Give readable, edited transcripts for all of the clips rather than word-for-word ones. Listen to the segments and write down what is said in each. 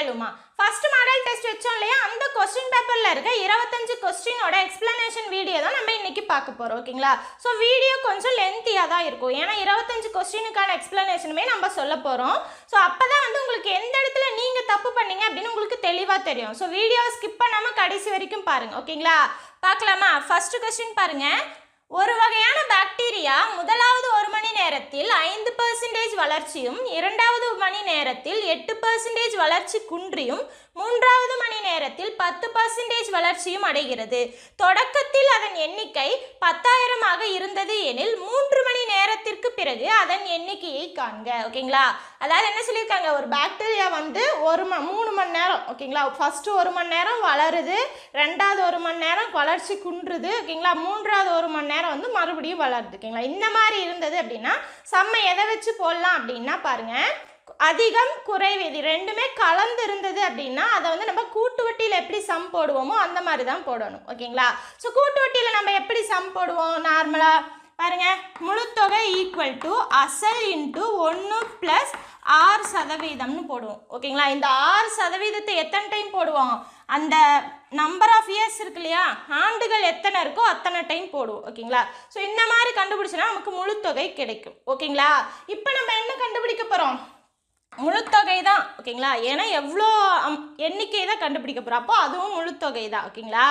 Model Uma. First model test வச்சோம் இல்லையா, அந்த கொஸ்டின் பேப்பரில் இருக்க 25 கொஸ்டினோட எக்ஸ்பிளனேஷன் வீடியோ தான் நம்ம இன்னைக்கு பார்க்க போகிறோம். ஓகேங்களா? ஸோ வீடியோ கொஞ்சம் லென்த்தியாக தான் இருக்கும், ஏன்னா 25 கொஸ்டினுக்கான எக்ஸ்பிளனேஷனுமே நம்ம சொல்ல போகிறோம். ஸோ அப்போ தான் வந்து உங்களுக்கு எந்த இடத்துல நீங்கள் தப்பு பண்ணீங்க அப்படின்னு உங்களுக்கு தெளிவாக தெரியும். ஸோ வீடியோவை ஸ்கிப் பண்ணாமல் கடைசி வரைக்கும் பாருங்கள். ஓகேங்களா? பார்க்கலாமா? ஃபர்ஸ்ட் கொஸ்டின் பாருங்கள். ஒரு வகையான பாக்டீரியா முதலாவது 1 மணி நேரத்தில் 5% வளர்ச்சியும், இரண்டாவது மணி நேரத்தில் 8% வளர்ச்சி குன்றியும், மூன்றாவது மணி நேரத்தில் 10% வளர்ச்சியும் அடைகிறது. தொடக்கத்தில் அதன் எண்ணிக்கை 10,000ஆக இருந்தது எனில் 3 மணி நேரத்திற்கு பிறகு அதன் எண்ணிக்கையை காண்க. ஓகேங்களா? அதாவது என்ன சொல்லியிருக்காங்க, ஒரு பாக்டீரியா வந்து 3 மணி நேரம், ஓகேங்களா, ஃபர்ஸ்ட் 1 மணி நேரம் வளருது, ரெண்டாவது 1 மணி நேரம் வளர்ச்சி குன்றுது, ஓகேங்களா, மூன்றாவது 1 மணி நேரம் வந்து மறுபடியும் வளருது. ஓகேங்களா? இந்த மாதிரி இருந்தது அப்படின்னா செம்ம எதை வச்சு போடலாம் அப்படின்னா பாருங்க, அதிகம் குறைவு இது ரெண்டுமே கலந்து இருந்தது அப்படின்னா அதை வந்து நம்ம கூட்டு வட்டியில் எப்படி சம் போடுவோமோ அந்த மாதிரி தான் போடணும். ஓகேங்களா? ஸோ கூட்டு வட்டியில் நம்ம எப்படி சம் போடுவோம் நார்மலாக பாருங்க, முழுத்தொகை ஈக்குவல் டு அசல் இன்ட்டு 1 + 6% போடுவோம். ஓகேங்களா? இந்த 6% எத்தனை டைம் போடுவோம், அந்த நம்பர் ஆஃப் இயர்ஸ் இருக்கு இல்லையா, ஆண்டுகள் எத்தனை இருக்கோ அத்தனை டைம் போடுவோம். ஓகேங்களா? ஸோ இந்த மாதிரி கண்டுபிடிச்சோன்னா நமக்கு முழுத்தொகை கிடைக்கும். ஓகேங்களா? இப்போ நம்ம என்ன கண்டுபிடிக்க போகிறோம், முழுத்தொகை தான். ஓகேங்களா? ஏன்னா எவ்வளோ எண்ணிக்கை தான் கண்டுபிடிக்க போகிறோம், அப்போ அதுவும் முழுத்தொகை தான். ஓகேங்களா?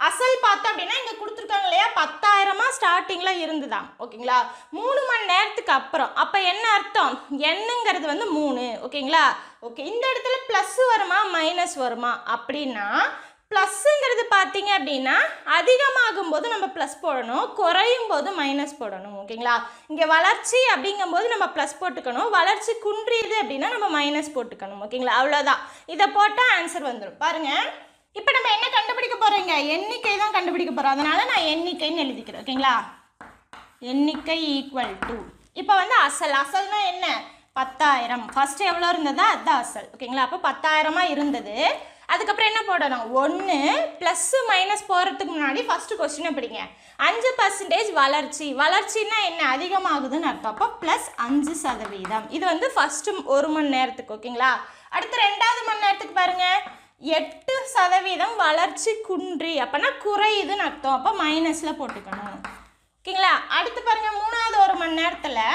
அசல் பார்த்தோம் அப்படின்னா இங்கே கொடுத்துருக்காங்க இல்லையா, 10,000 ஸ்டார்டிங்கில் இருந்துதான். ஓகேங்களா? 3 மணி நேரத்துக்கு அப்புறம், அப்போ என்ன அர்த்தம், எண்ணுங்கிறது வந்து 3. ஓகேங்களா? ஓகே, இந்த இடத்துல ப்ளஸ் வருமா மைனஸ் வருமா அப்படின்னா, ப்ளஸ்ஸுங்கிறது பார்த்தீங்க அப்படின்னா அதிகமாகும் போது நம்ம ப்ளஸ் போடணும், குறையும் போது மைனஸ் போடணும். ஓகேங்களா? இங்கே வளர்ச்சி அப்படிங்கும்போது நம்ம ப்ளஸ் போட்டுக்கணும், வளர்ச்சி குன்றியது அப்படின்னா நம்ம மைனஸ் போட்டுக்கணும். ஓகேங்களா? அவ்வளோதான். இதை போட்டால் ஆன்சர் வந்துடும். பாருங்கள், இப்போ நம்ம என்ன கண்டுபிடிக்க போகிறோங்க, எண்ணிக்கை தான் கண்டுபிடிக்க போகிறோம். அதனால் நான் எண்ணிக்கைன்னு எழுதிக்கிறேன். ஓகேங்களா? எண்ணிக்கை ஈக்குவல் டு, இப்போ வந்து அசல்னா என்ன, 10,000. ஃபஸ்ட்டு எவ்வளோ இருந்ததா அதுதான் அசல். ஓகேங்களா? அப்போ 10,000 இருந்தது. அதுக்கப்புறம் என்ன போடணும், 1 ப்ளஸ்ஸு மைனஸ் போகிறதுக்கு முன்னாடி ஃபஸ்ட்டு கொஸ்டினை படிங்க. 5% வளர்ச்சி, வளர்ச்சின்னா என்ன, அதிகமாகுதுன்னு அர்த்தம். அப்போ +5%. இது வந்து ஃபஸ்ட்டு 1 மணி நேரத்துக்கு. ஓகேங்களா? அடுத்து 2வது மணி நேரத்துக்கு பாருங்கள், 8% வளர்ச்சி குன்றி, அப்போனா குறையுதுன்னு அர்த்தம். அப்போ மைனஸில் போட்டுக்கணும். ஓகேங்களா? அடுத்து பாருங்கள், 3வது 1 மணி நேரத்தில்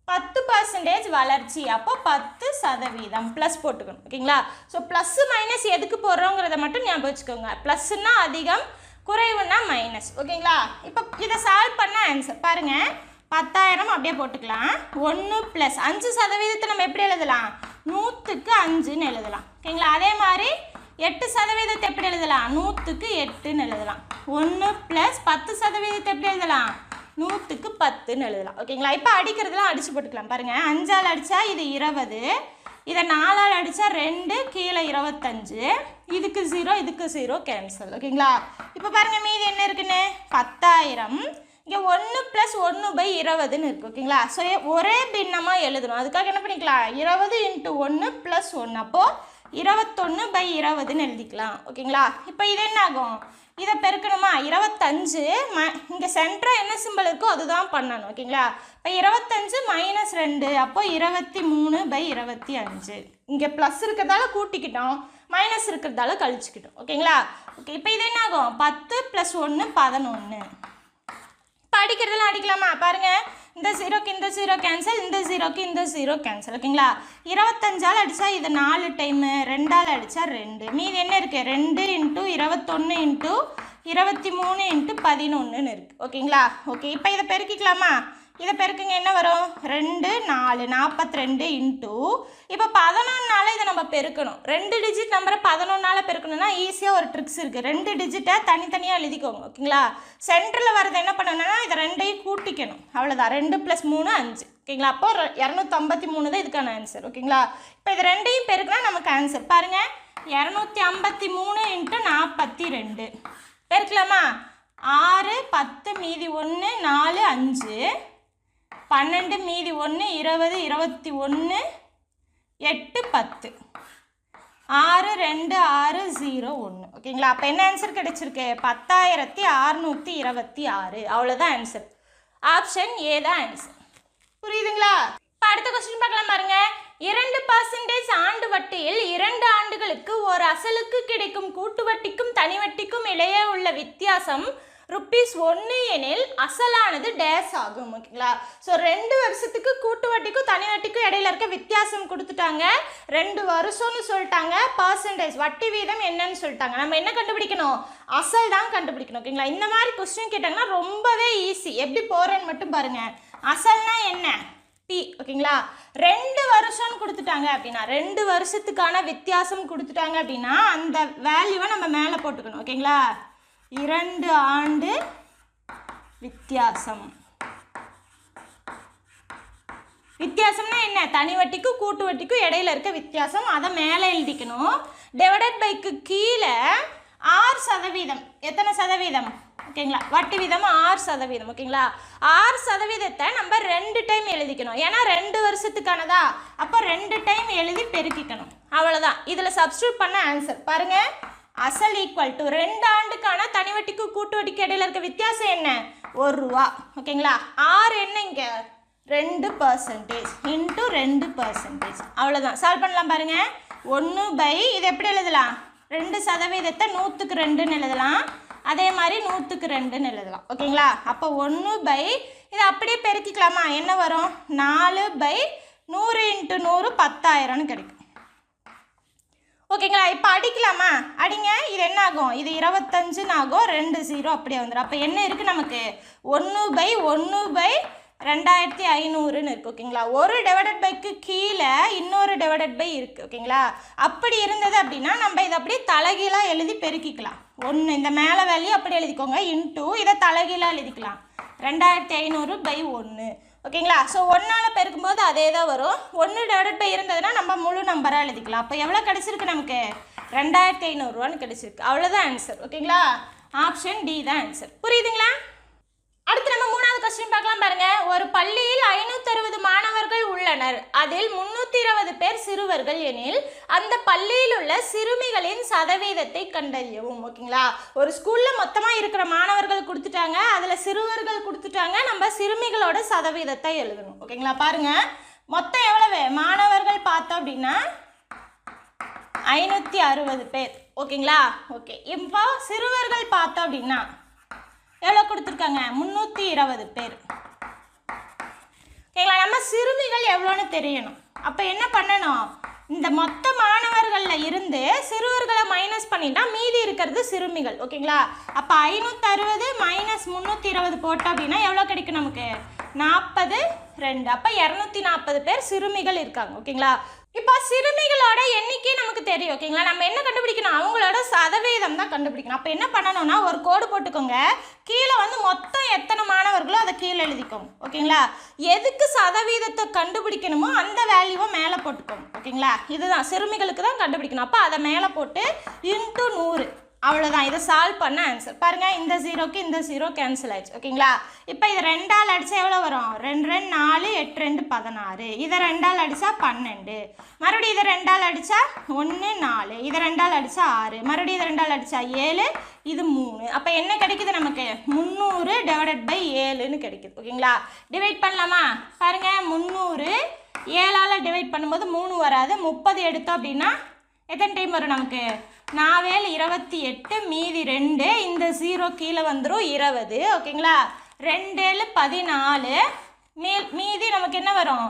10% வளர்ச்சி, அப்போ 10% ப்ளஸ் போட்டுக்கணும். ஓகேங்களா? ஸோ ப்ளஸ்ஸு மைனஸ் எதுக்கு போடுறோங்கிறத மட்டும் ஞாபகம் வச்சுக்கோங்க. ப்ளஸ்ஸுன்னா அதிகம், குறைவுன்னா மைனஸ். ஓகேங்களா? இப்போ இதை சால்வ் பண்ண ஆன்சர் பாருங்கள், 10,000 அப்படியே போட்டுக்கலாம். 1 + 5% நம்ம எப்படி எழுதலாம், 100க்கு 5ன்னு எழுதலாம். ஓகேங்களா? அதே மாதிரி 8% எப்படி எழுதலாம், 100க்கு 8ன்னு எழுதலாம். 1 + 10% எப்படி எழுதலாம், 100க்கு 10ன்னு எழுதலாம். ஓகேங்களா? இப்போ அடிக்கிறதுலாம் அடித்து போட்டுக்கலாம். பாருங்கள், 5ஆல் அடித்தா இது 20, இதை 4ஆல் அடித்தா 2, கீழே 25, இதுக்கு 0 இதுக்கு 0 கேன்சல். ஓகேங்களா? இப்போ பாருங்கள் மீதி என்ன இருக்குன்னு, 10,000, இங்கே 1 + 1/20ன்னு இருக்குது. ஓகேங்களா? ஸோ ஒரே பின்னமாக எழுதணும். அதுக்காக என்ன பண்ணிக்கலாம், 20 × 1 + 1, அப்போது 21/20ன்னு எழுதிக்கலாம். ஓகேங்களா? இப்போ இது என்ன ஆகும், இதை பெருக்கணுமா, 25 இங்கே சென்டராக என்ன சிம்பிள் இருக்கோ அதுதான் பண்ணணும். ஓகேங்களா? இப்போ 25 - 2, அப்போ 23/25. இங்கே ப்ளஸ் இருக்கிறதால கூட்டிக்கிட்டோம், மைனஸ் இருக்கிறதால கழிச்சுக்கிட்டோம். ஓகேங்களா? ஓகே, இப்போ இது என்ன ஆகும், 10 + 1 11. இப்போ அடிக்கிறதெல்லாம் அடிக்கலாமா, பாருங்கள், இந்த 0க்கு இந்த 0 கேன்சல், இந்த 0க்கு இந்த 0 கேன்சல். ஓகேங்களா? 25ஆல் அடித்தா இது 4 டைமு, 2ஆல் அடித்தா 2, மீதி என்ன இருக்குது, 2 × 21 × 23 × 11ன்னு இருக்குது. ஓகேங்களா? ஓகே, இப்போ இதை பெருக்கிக்கலாமா, இதை பெருக்குங்க, என்ன வரும், 2 4 42 இன்ட்டு, இப்போ 11ஆல் இதை நம்ம பெருக்கணும். 2 டிஜிட் நம்பரை 11ஆல் பெருக்கணும்னா ஈஸியாக ஒரு ட்ரிக்ஸ் இருக்குது. 2 டிஜிட்டை தனித்தனியாக எழுதிக்கோங்க. ஓகேங்களா? சென்டரில் வரது என்ன பண்ணணும்னா இதை 2ஐயும் கூட்டிக்கணும். அவ்வளோதான், 2 + 3 5. ஓகேங்களா? அப்போ 253 தான் இதுக்கான ஆன்சர். ஓகேங்களா? இப்போ இது 2ஐயும் பெருக்குனா நமக்கு ஆன்சர் பாருங்கள், 253 × 42. பெருக்கலாமா, 6 10 மீதி 1 4 5, 12 மீதி 1 20 21 8 10, 6 2 6 0 1. ஓகேங்களா? அப்போ என்ன ஆன்சர் கிடைச்சிருக்கு, 10,626. அவ்வளோதான் ஆன்சர். ஆப்ஷன் ஏ தான் ஆன்சர். புரியுதுங்களா? இப்போ அடுத்த கொஸ்டின் பார்க்கலாம் பாருங்க. 2% ஆண்டு வட்டியில் 2 ஆண்டுகளுக்கு ஒரு அசலுக்கு கிடைக்கும் கூட்டு வட்டிக்கும் தனி வட்டிக்கும் இடையே உள்ள வித்தியாசம் ₹1 எனில் அசலானது டேஸ் ஆகும். ஓகேங்களா? ஸோ 2 வருஷத்துக்கு கூட்டு வட்டிக்கும் தனி வட்டிக்கும் இடையில இருக்க வித்தியாசம் கொடுத்துட்டாங்க. 2 வருஷம்னு சொல்லிட்டாங்க. பர்சன்டேஜ் வட்டி வீதம் என்னன்னு சொல்லிட்டாங்க. நம்ம என்ன கண்டுபிடிக்கணும்? அசல் தான் கண்டுபிடிக்கணும். ஓகேங்களா? இந்த மாதிரி கொஸ்டின் கேட்டாங்கன்னா ரொம்பவே ஈஸி. எப்படி போறேன்னு மட்டும் பாருங்க. அசல்னா என்ன? P. ஓகேங்களா? 2 வருஷம்னு கொடுத்துட்டாங்க அப்படின்னா 2 வருஷத்துக்கான வித்தியாசம் கொடுத்துட்டாங்க அப்படின்னா அந்த வேல்யூவை நம்ம மேலே போட்டுக்கணும். ஓகேங்களா? 2 ஆண்டு வித்தியாசம். வித்தியாசம்னா என்ன? தனி வட்டிக்கும் கூட்டு வட்டிக்கும் இடையில இருக்க வித்தியாசம். அதை மேலே எழுதிக்கணும். டிவைடட் பைக்கு கீழே 6%. எத்தனை சதவீதம்? ஓகேங்களா? வட்டி வீதம் 6%. ஓகேங்களா? 6% நம்ம 2 டைம் எழுதிக்கணும். ஏன்னா 2 வருஷத்துக்கானதா, அப்போ 2 டைம் எழுதி பெருக்கிக்கணும். அவ்வளோதான். இதில் சப்ஸ்டியூட் பண்ண ஆன்சர் பாருங்க. அசல் ஈக்குவல் டு 2 ஆண்டுக்கான தனி வட்டிக்கு கூட்டு வட்டிக்கு இடையில இருக்க வித்தியாசம் என்ன? ₹1. ஓகேங்களா? 6 என்ன இங்கே? 2% இன்ட்டு 2%. அவ்வளோதான். சால்வ் பண்ணலாம் பாருங்க. 1 இது எப்படி எழுதலாம்? 2% 100க்கு 2ன்னு எழுதலாம். அதே மாதிரி 100க்கு 2ன்னு எழுதலாம். ஓகேங்களா? அப்போ 1 இதை அப்படியே பெருக்கிக்கலாமா? என்ன வரும்? 4/100 × 100 10,000ன்னு கிடைக்கும். ஓகேங்களா? இப்போ அடிக்கலாமா? அடிங்க. இது என்ன ஆகும்? இது 25ன்னு ஆகும். 2 0 அப்படியே வந்துடும். அப்போ என்ன இருக்குது நமக்கு? 1/1/2500ன்னு இருக்குது. ஓகேங்களா? ஒரு டிவைடட் பைக்கு கீழே இன்னொரு டிவைடட் பை இருக்குது. ஓகேங்களா? அப்படி இருந்தது அப்படின்னா நம்ம இதை அப்படியே தலைகீழாக எழுதி பெருக்கிக்கலாம். 1 இந்த மேலே வேல்யூ அப்படி எழுதிக்கோங்க. இன்ட்டு இதை தலைகீழாக எழுதிக்கலாம். 2500/1. ஓகேங்களா? ஸோ 1ஆல் பெருக்கும்போது அதே தான் வரும். 1 டிவைடட் பை இருந்ததுன்னா நம்ம முழு நம்பராக எழுதிக்கலாம். அப்போ எவ்வளோ கிடச்சிருக்கு நமக்கு? 2500 கிடச்சிருக்கு. அவ்வளோதான் ஆன்சர். ஓகேங்களா? ஆப்ஷன் டி தான் ஆன்சர். புரியுதுங்களா? அடுத்து நம்ம 3வது கொஸ்டின் பார்க்கலாம் பாருங்க. ஒரு பள்ளியில் 560 மாணவர்கள் உள்ளனர். அதில் 320 பேர் சிறுவர்கள் எனில் அந்த பள்ளியில் உள்ள சிறுமிகளின் சதவீதத்தை கண்டறியவும். ஓகேங்களா? ஒரு ஸ்கூல்ல மொத்தமா இருக்கிற மாணவர்கள் கொடுத்துட்டாங்க. அதுல சிறுவர்கள் கொடுத்துட்டாங்க. நம்ம சிறுமிகளோட சதவீதத்தை எழுதணும். ஓகேங்களா? பாருங்க. மொத்தம் எவ்வளவு மாணவர்கள் பார்த்தோம் அப்படின்னா 560 பேர். ஓகேங்களா? ஓகே. இப்போ சிறுவர்கள் பார்த்தோம் அப்படின்னா எவ்வளோ கொடுத்துருக்காங்க? 320 பேர். ஓகேங்களா? நம்ம சிறுமிகள் எவ்வளோன்னு தெரியணும். அப்போ என்ன பண்ணணும்? இந்த மொத்த மாணவர்களில் இருந்து சிறுவர்களை மைனஸ் பண்ணிட்டா மீதி இருக்கிறது சிறுமிகள். ஓகேங்களா? அப்போ 560 - 320 போட்டோம் அப்படின்னா எவ்வளோ கிடைக்கும் நமக்கு? 42. அப்போ 240 பேர் சிறுமிகள் இருக்காங்க. ஓகேங்களா? இப்போ சிறுமிகளோட எண்ணிக்கை நமக்கு தெரியும். ஓகேங்களா? நம்ம என்ன கண்டுபிடிக்கணும்? அவங்களோட சதவீதம் தான் கண்டுபிடிக்கணும். அப்போ என்ன பண்ணணும்னா ஒரு கோடு போட்டுக்கோங்க. கீழே மொத்தம் எத்தனை மாணவர்களோ அதை கீழே எழுதிக்கோங்க. ஓகேங்களா? எதுக்கு சதவீதத்தை கண்டுபிடிக்கணுமோ அந்த வேல்யூவை மேலே போட்டுக்கோங்க. ஓகேங்களா? இதுதான் சிறுமிகளுக்கு தான் கண்டுபிடிக்கணும். அப்போ அதை மேலே போட்டு இன்ட்டு 100. அவ்வளோதான். இதை சால்வ் பண்ண ஆன்சர் பாருங்கள். இந்த 0க்கு இந்த 0 கேன்சல் ஆயிடுச்சு. ஓகேங்களா? இப்போ இதை 2ஆல் அடித்தா எவ்வளோ வரும்? 2 2 4 8 2 16. இதை 2ஆல் அடித்தா 12. மறுபடியும் இதை 2ஆல் அடித்தா 1 4. இதை 2ஆல் அடித்தா 6. மறுபடியும் இதை 2ஆல் அடித்தா 7. இது 3. அப்போ என்ன கிடைக்குது நமக்கு? 300 / 7ன்னு கிடைக்குது. ஓகேங்களா? டிவைட் பண்ணலாமா? பாருங்கள். 300 7ஆல் டிவைட் பண்ணும்போது 3 வராது. 30 எடுத்தோம் அப்படின்னா எத்தனை டைம் வரும் நமக்கு? 4 28 மீதி 2. இந்த 0 கீழே வந்துடும் 20. ஓகேங்களா? 2 14 மீதி நமக்கு என்ன வரும்?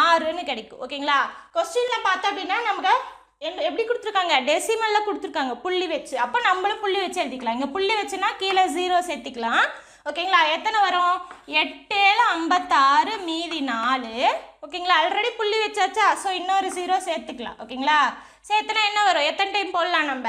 6ன்னு கிடைக்கும். ஓகேங்களா? கொஸ்டினில் பார்த்தோம் அப்படின்னா நமக்கு எப்படி கொடுத்துருக்காங்க? டெசிமலில் கொடுத்துருக்காங்க புள்ளி வச்சு. அப்போ நம்மளும் புள்ளி வச்சு எழுதிக்கலாம். இங்கே புள்ளி வச்சுன்னா கீழே 0 சேர்த்திக்கலாம். ஓகேங்களா? எத்தனை வரும்? 8 56 மீதி 4. ஓகேங்களா? ஆல்ரெடி புள்ளி வச்சாச்சா? ஸோ இன்னொரு 0 சேர்த்துக்கலாம். ஓகேங்களா? சேர்த்துனா என்ன வரும்? எத்தனை டைம் போடலாம் நம்ம?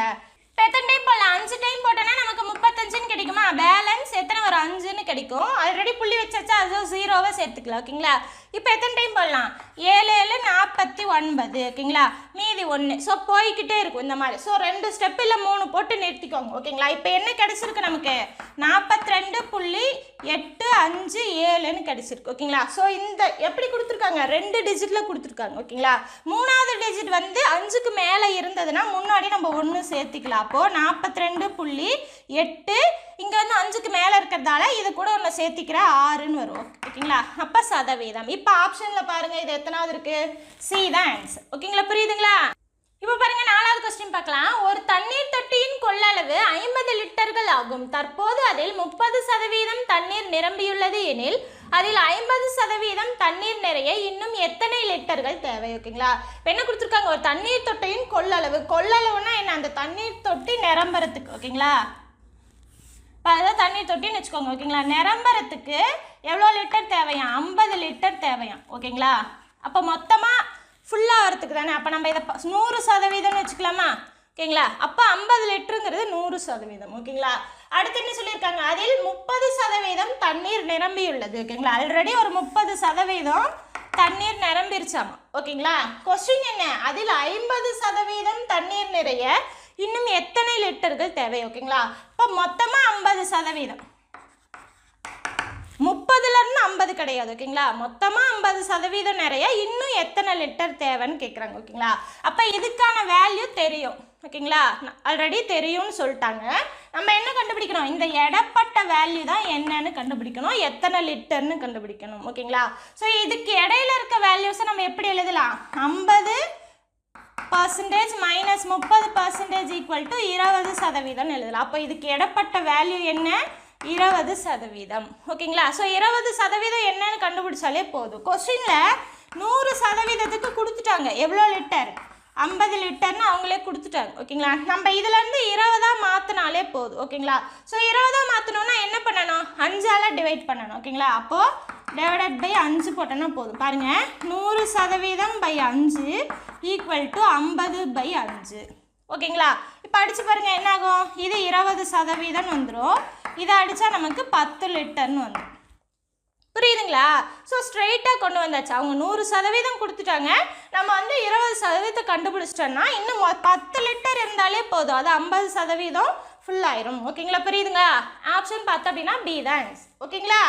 இப்போ எத்தனை டைம் போடலாம்? 5 டைம் போட்டோன்னா நமக்கு 35ன்னு கிடைக்குமா? பேலன்ஸ் எத்தனை வரும்? 5ன்னு கிடைக்கும். ஆல்ரெடி புள்ளி வச்சாச்சா? அது 0வை சேர்த்துக்கலாம். ஓகேங்களா? இப்போ எத்தனை டைம் போடலாம்? 7 7 49. ஓகேங்களா? மீதி 1. ஸோ போய்கிட்டே இருக்கும் இந்த மாதிரி. ஸோ 2 ஸ்டெப் இல்லை 3 போட்டு நிறுத்திக்கோங்க. ஓகேங்களா? இப்போ என்ன கிடைச்சிருக்கு நமக்கு? 42.857ன்னு கிடைச்சிருக்கு. ஓகேங்களா? ஸோ இந்த எப்படி கொடுத்துருக்காங்க? 2 டிஜிட்டில் கொடுத்துருக்காங்க. ஓகேங்களா? 3வது டிஜிட் 5க்கு மேலே இருந்ததுன்னா முன்னாடி நம்ம 1 சேர்த்துக்கலாம். அப்போது 42.8 இங்கே 5க்கு மேலே இருக்கிறதால இது கூட ஒன்று சேர்த்திக்கிற 6ன்னு வரும். ஓகேங்களா? அப்போ சதவீதம். இப்போ ஆப்ஷனில் பாருங்கள். இது எத்தனாவது இருக்குது? சி தான் ஆன்சர். ஓகேங்களா? புரியுதுங்களா? இப்போ பாருங்க, 4வது கொஸ்டின் பார்க்கலாம். ஒரு தண்ணீர் தொட்டியின் கொள்ளளவு 50 லிட்டர்கள் ஆகும். தற்போது அதில் 30% தண்ணீர் நிரம்பியுள்ளது எனில் அதில் 50% தண்ணீர் நிறைய இன்னும் எத்தனை லிட்டர்கள் தேவை? ஓகேங்களா, இப்போ என்ன கொடுத்துருக்காங்க, ஒரு தண்ணீர் தொட்டியின் கொள்ளளவு. கொள்ளளவுனா என்ன, அந்த தண்ணீர் தொட்டி நிரம்புறதுக்கு. ஓகேங்களா, இப்போ அதான் தண்ணீர் தொட்டின்னு வச்சுக்கோங்க. ஓகேங்களா, நிரம்புறதுக்கு எவ்வளோ லிட்டர் தேவையா, 50 லிட்டர் தேவையா. ஓகேங்களா, அப்போ மொத்தமாக ஃபுல்லாக வரத்துக்கு தானே. அப்போ நம்ம இதை 100% வச்சுக்கலாமா. ஓகேங்களா, அப்போ 50 லிட்டருங்கிறது 100%. ஓகேங்களா, அடுத்து என்ன சொல்லியிருக்காங்க, அதில் 30% தண்ணீர் நிரம்பியுள்ளது. ஓகேங்களா, ஆல்ரெடி ஒரு 30% தண்ணீர் நிரம்பிருச்சாமா. ஓகேங்களா, கொஸ்டின் என்ன, அதில் 50% தண்ணீர் நிறைய இன்னும் எத்தனை லிட்டர்கள் தேவை? ஓகேங்களா, இப்போ மொத்தமாக 50%, 30லேருந்து 50 கிடையாது. ஓகேங்களா, மொத்தமாக 50% நிறைய இன்னும் எத்தனை லிட்டர் தேவைன்னு கேட்குறாங்க. ஓகேங்களா, அப்போ இதுக்கான வேல்யூ தெரியும். ஓகேங்களா, ஆல்ரெடி தெரியும்னு சொல்லிட்டாங்க. நம்ம என்ன கண்டுபிடிக்கணும், இந்த எடப்பட்ட வேல்யூ தான் என்னன்னு கண்டுபிடிக்கணும், எத்தனை லிட்டர்னு கண்டுபிடிக்கணும். ஓகேங்களா, ஸோ இதுக்கு இடையில இருக்க வேல்யூஸை நம்ம எப்படி எழுதலாம், 50% மைனஸ் 30% ஈக்குவல் டு 20% எழுதலாம். அப்போ இதுக்கு இடப்பட்ட வேல்யூ என்ன, 20%. ஓகேங்களா, ஸோ 20% என்னன்னு கண்டுபிடிச்சாலே போதும். கொஸ்டினில் 100%க்கு கொடுத்துட்டாங்க, எவ்வளோ லிட்டர், 50 லிட்டர்னு அவங்களே கொடுத்துட்டாங்க. ஓகேங்களா, நம்ம இதுலேருந்து 20 மாற்றினாலே போதும். ஓகேங்களா, ஸோ 20 மாற்றணும்னா என்ன பண்ணணும், 5ஆல் டிவைட் பண்ணணும். ஓகேங்களா, அப்போது டிவைடட் பை 5 போட்டோன்னா போதும். பாருங்கள், 100% பை 5 ஈக்குவல் டு 50/5. ஓகேங்களா, இப்போ அடித்து பாருங்கள் என்ன ஆகும், இது 20% வந்துடும், இதை அடித்தா நமக்கு 10 லிட்டர்னு வந்துடும். புரியுதுங்களா, ஸோ ஸ்ட்ரெயிட்டாக கொண்டு வந்தாச்சு. அவங்க 100% கொடுத்துட்டாங்க, நம்ம வந்து 20% கண்டுபிடிச்சிட்டோன்னா இன்னும் 10 லிட்டர் இருந்தாலே போதும், அது 50% ஃபுல் ஆயிரும். ஓகேங்களா, புரியுதுங்களா, ஆப்ஷன் பார்த்தோம் அப்படின்னா பி தான். ஓகேங்களா,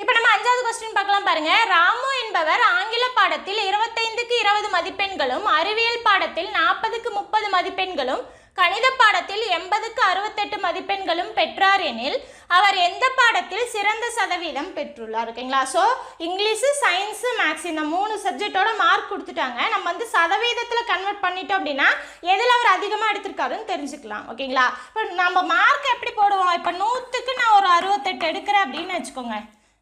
இப்போ நம்ம 5வது கொஸ்டின் பார்க்கலாம். பாருங்க, ராமு என்பவர் ஆங்கில பாடத்தில் 25க்கு 20 மதிப்பெண்களும், அறிவியல் பாடத்தில் 40க்கு 30 மதிப்பெண்களும், கணித பாடத்தில் 80க்கு 68 மதிப்பெண்களும் பெற்றார் எனில் அவர் எந்த பாடத்தில் சிறந்த சதவீதம் பெற்றுள்ளார்? ஓகேங்களா, ஸோ இங்கிலீஷு, சயின்ஸு, மேக்ஸ் இந்த 3 சப்ஜெக்டோட மார்க் கொடுத்துட்டாங்க. நம்ம வந்து சதவீதத்தில் கன்வெர்ட் பண்ணிட்டோம் அப்படின்னா எதில் அவர் அதிகமாக எடுத்திருக்காருன்னு தெரிஞ்சுக்கலாம். ஓகேங்களா, இப்போ நம்ம மார்க் எப்படி போடுவோம், இப்போ 100க்கு நான் ஒரு 68 எடுக்கிறேன் அப்படின்னு வச்சுக்கோங்க,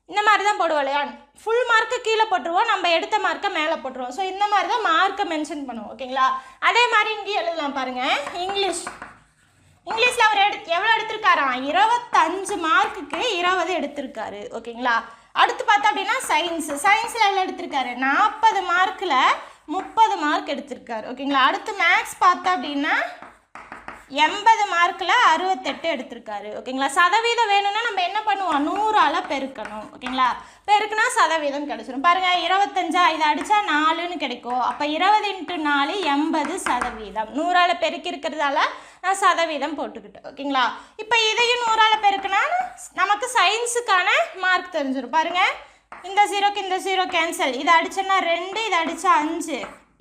இந்த மாதிரி தான் போடுவோம் இல்லையா, ஃபுல் மார்க்கு கீழே போட்டுருவோம், நம்ம எடுத்த மார்க்கை மேலே போட்டுருவோம். ஸோ இந்த மாதிரி தான் மார்க்கை மென்ஷன் பண்ணுவோம். ஓகேங்களா, அதே மாதிரி இங்கே எழுதலாம். பாருங்கள், இங்கிலீஷில் அவர் எவ்வளோ எடுத்திருக்காராம், 25 மார்க்குக்கு 20 எடுத்திருக்காரு. ஓகேங்களா, அடுத்து பார்த்தோம் அப்படின்னா சயின்ஸில் எவ்வளோ எடுத்திருக்காரு, 40 மார்க்கில் 30 மார்க் எடுத்திருக்காரு. ஓகேங்களா, அடுத்து மேக்ஸ் பார்த்தோம் அப்படின்னா 80 மார்க்கில் 68 எடுத்திருக்காரு. ஓகேங்களா, சதவீதம் வேணும்னா நம்ம என்ன பண்ணுவோம், 100ஆல் பெருக்கணும். ஓகேங்களா, பெருக்குனா சதவீதம் கிடைச்சிடும். பாருங்கள், 25 இதை அடித்தா 4ன்னு கிடைக்கும். அப்போ 20 × 4 80%. 100ஆல் பெருக்கி இருக்கிறதால நான் சதவீதம் போட்டுக்கிட்டேன். ஓகேங்களா, இப்போ இதையும் 100ஆல் பெருக்குனா நமக்கு சயின்ஸுக்கான மார்க் தெரிஞ்சிடும். பாருங்கள், இந்த 0க்கு இந்த 0 கேன்சல், இதை அடித்தோன்னா 2, இதை அடித்தா 5,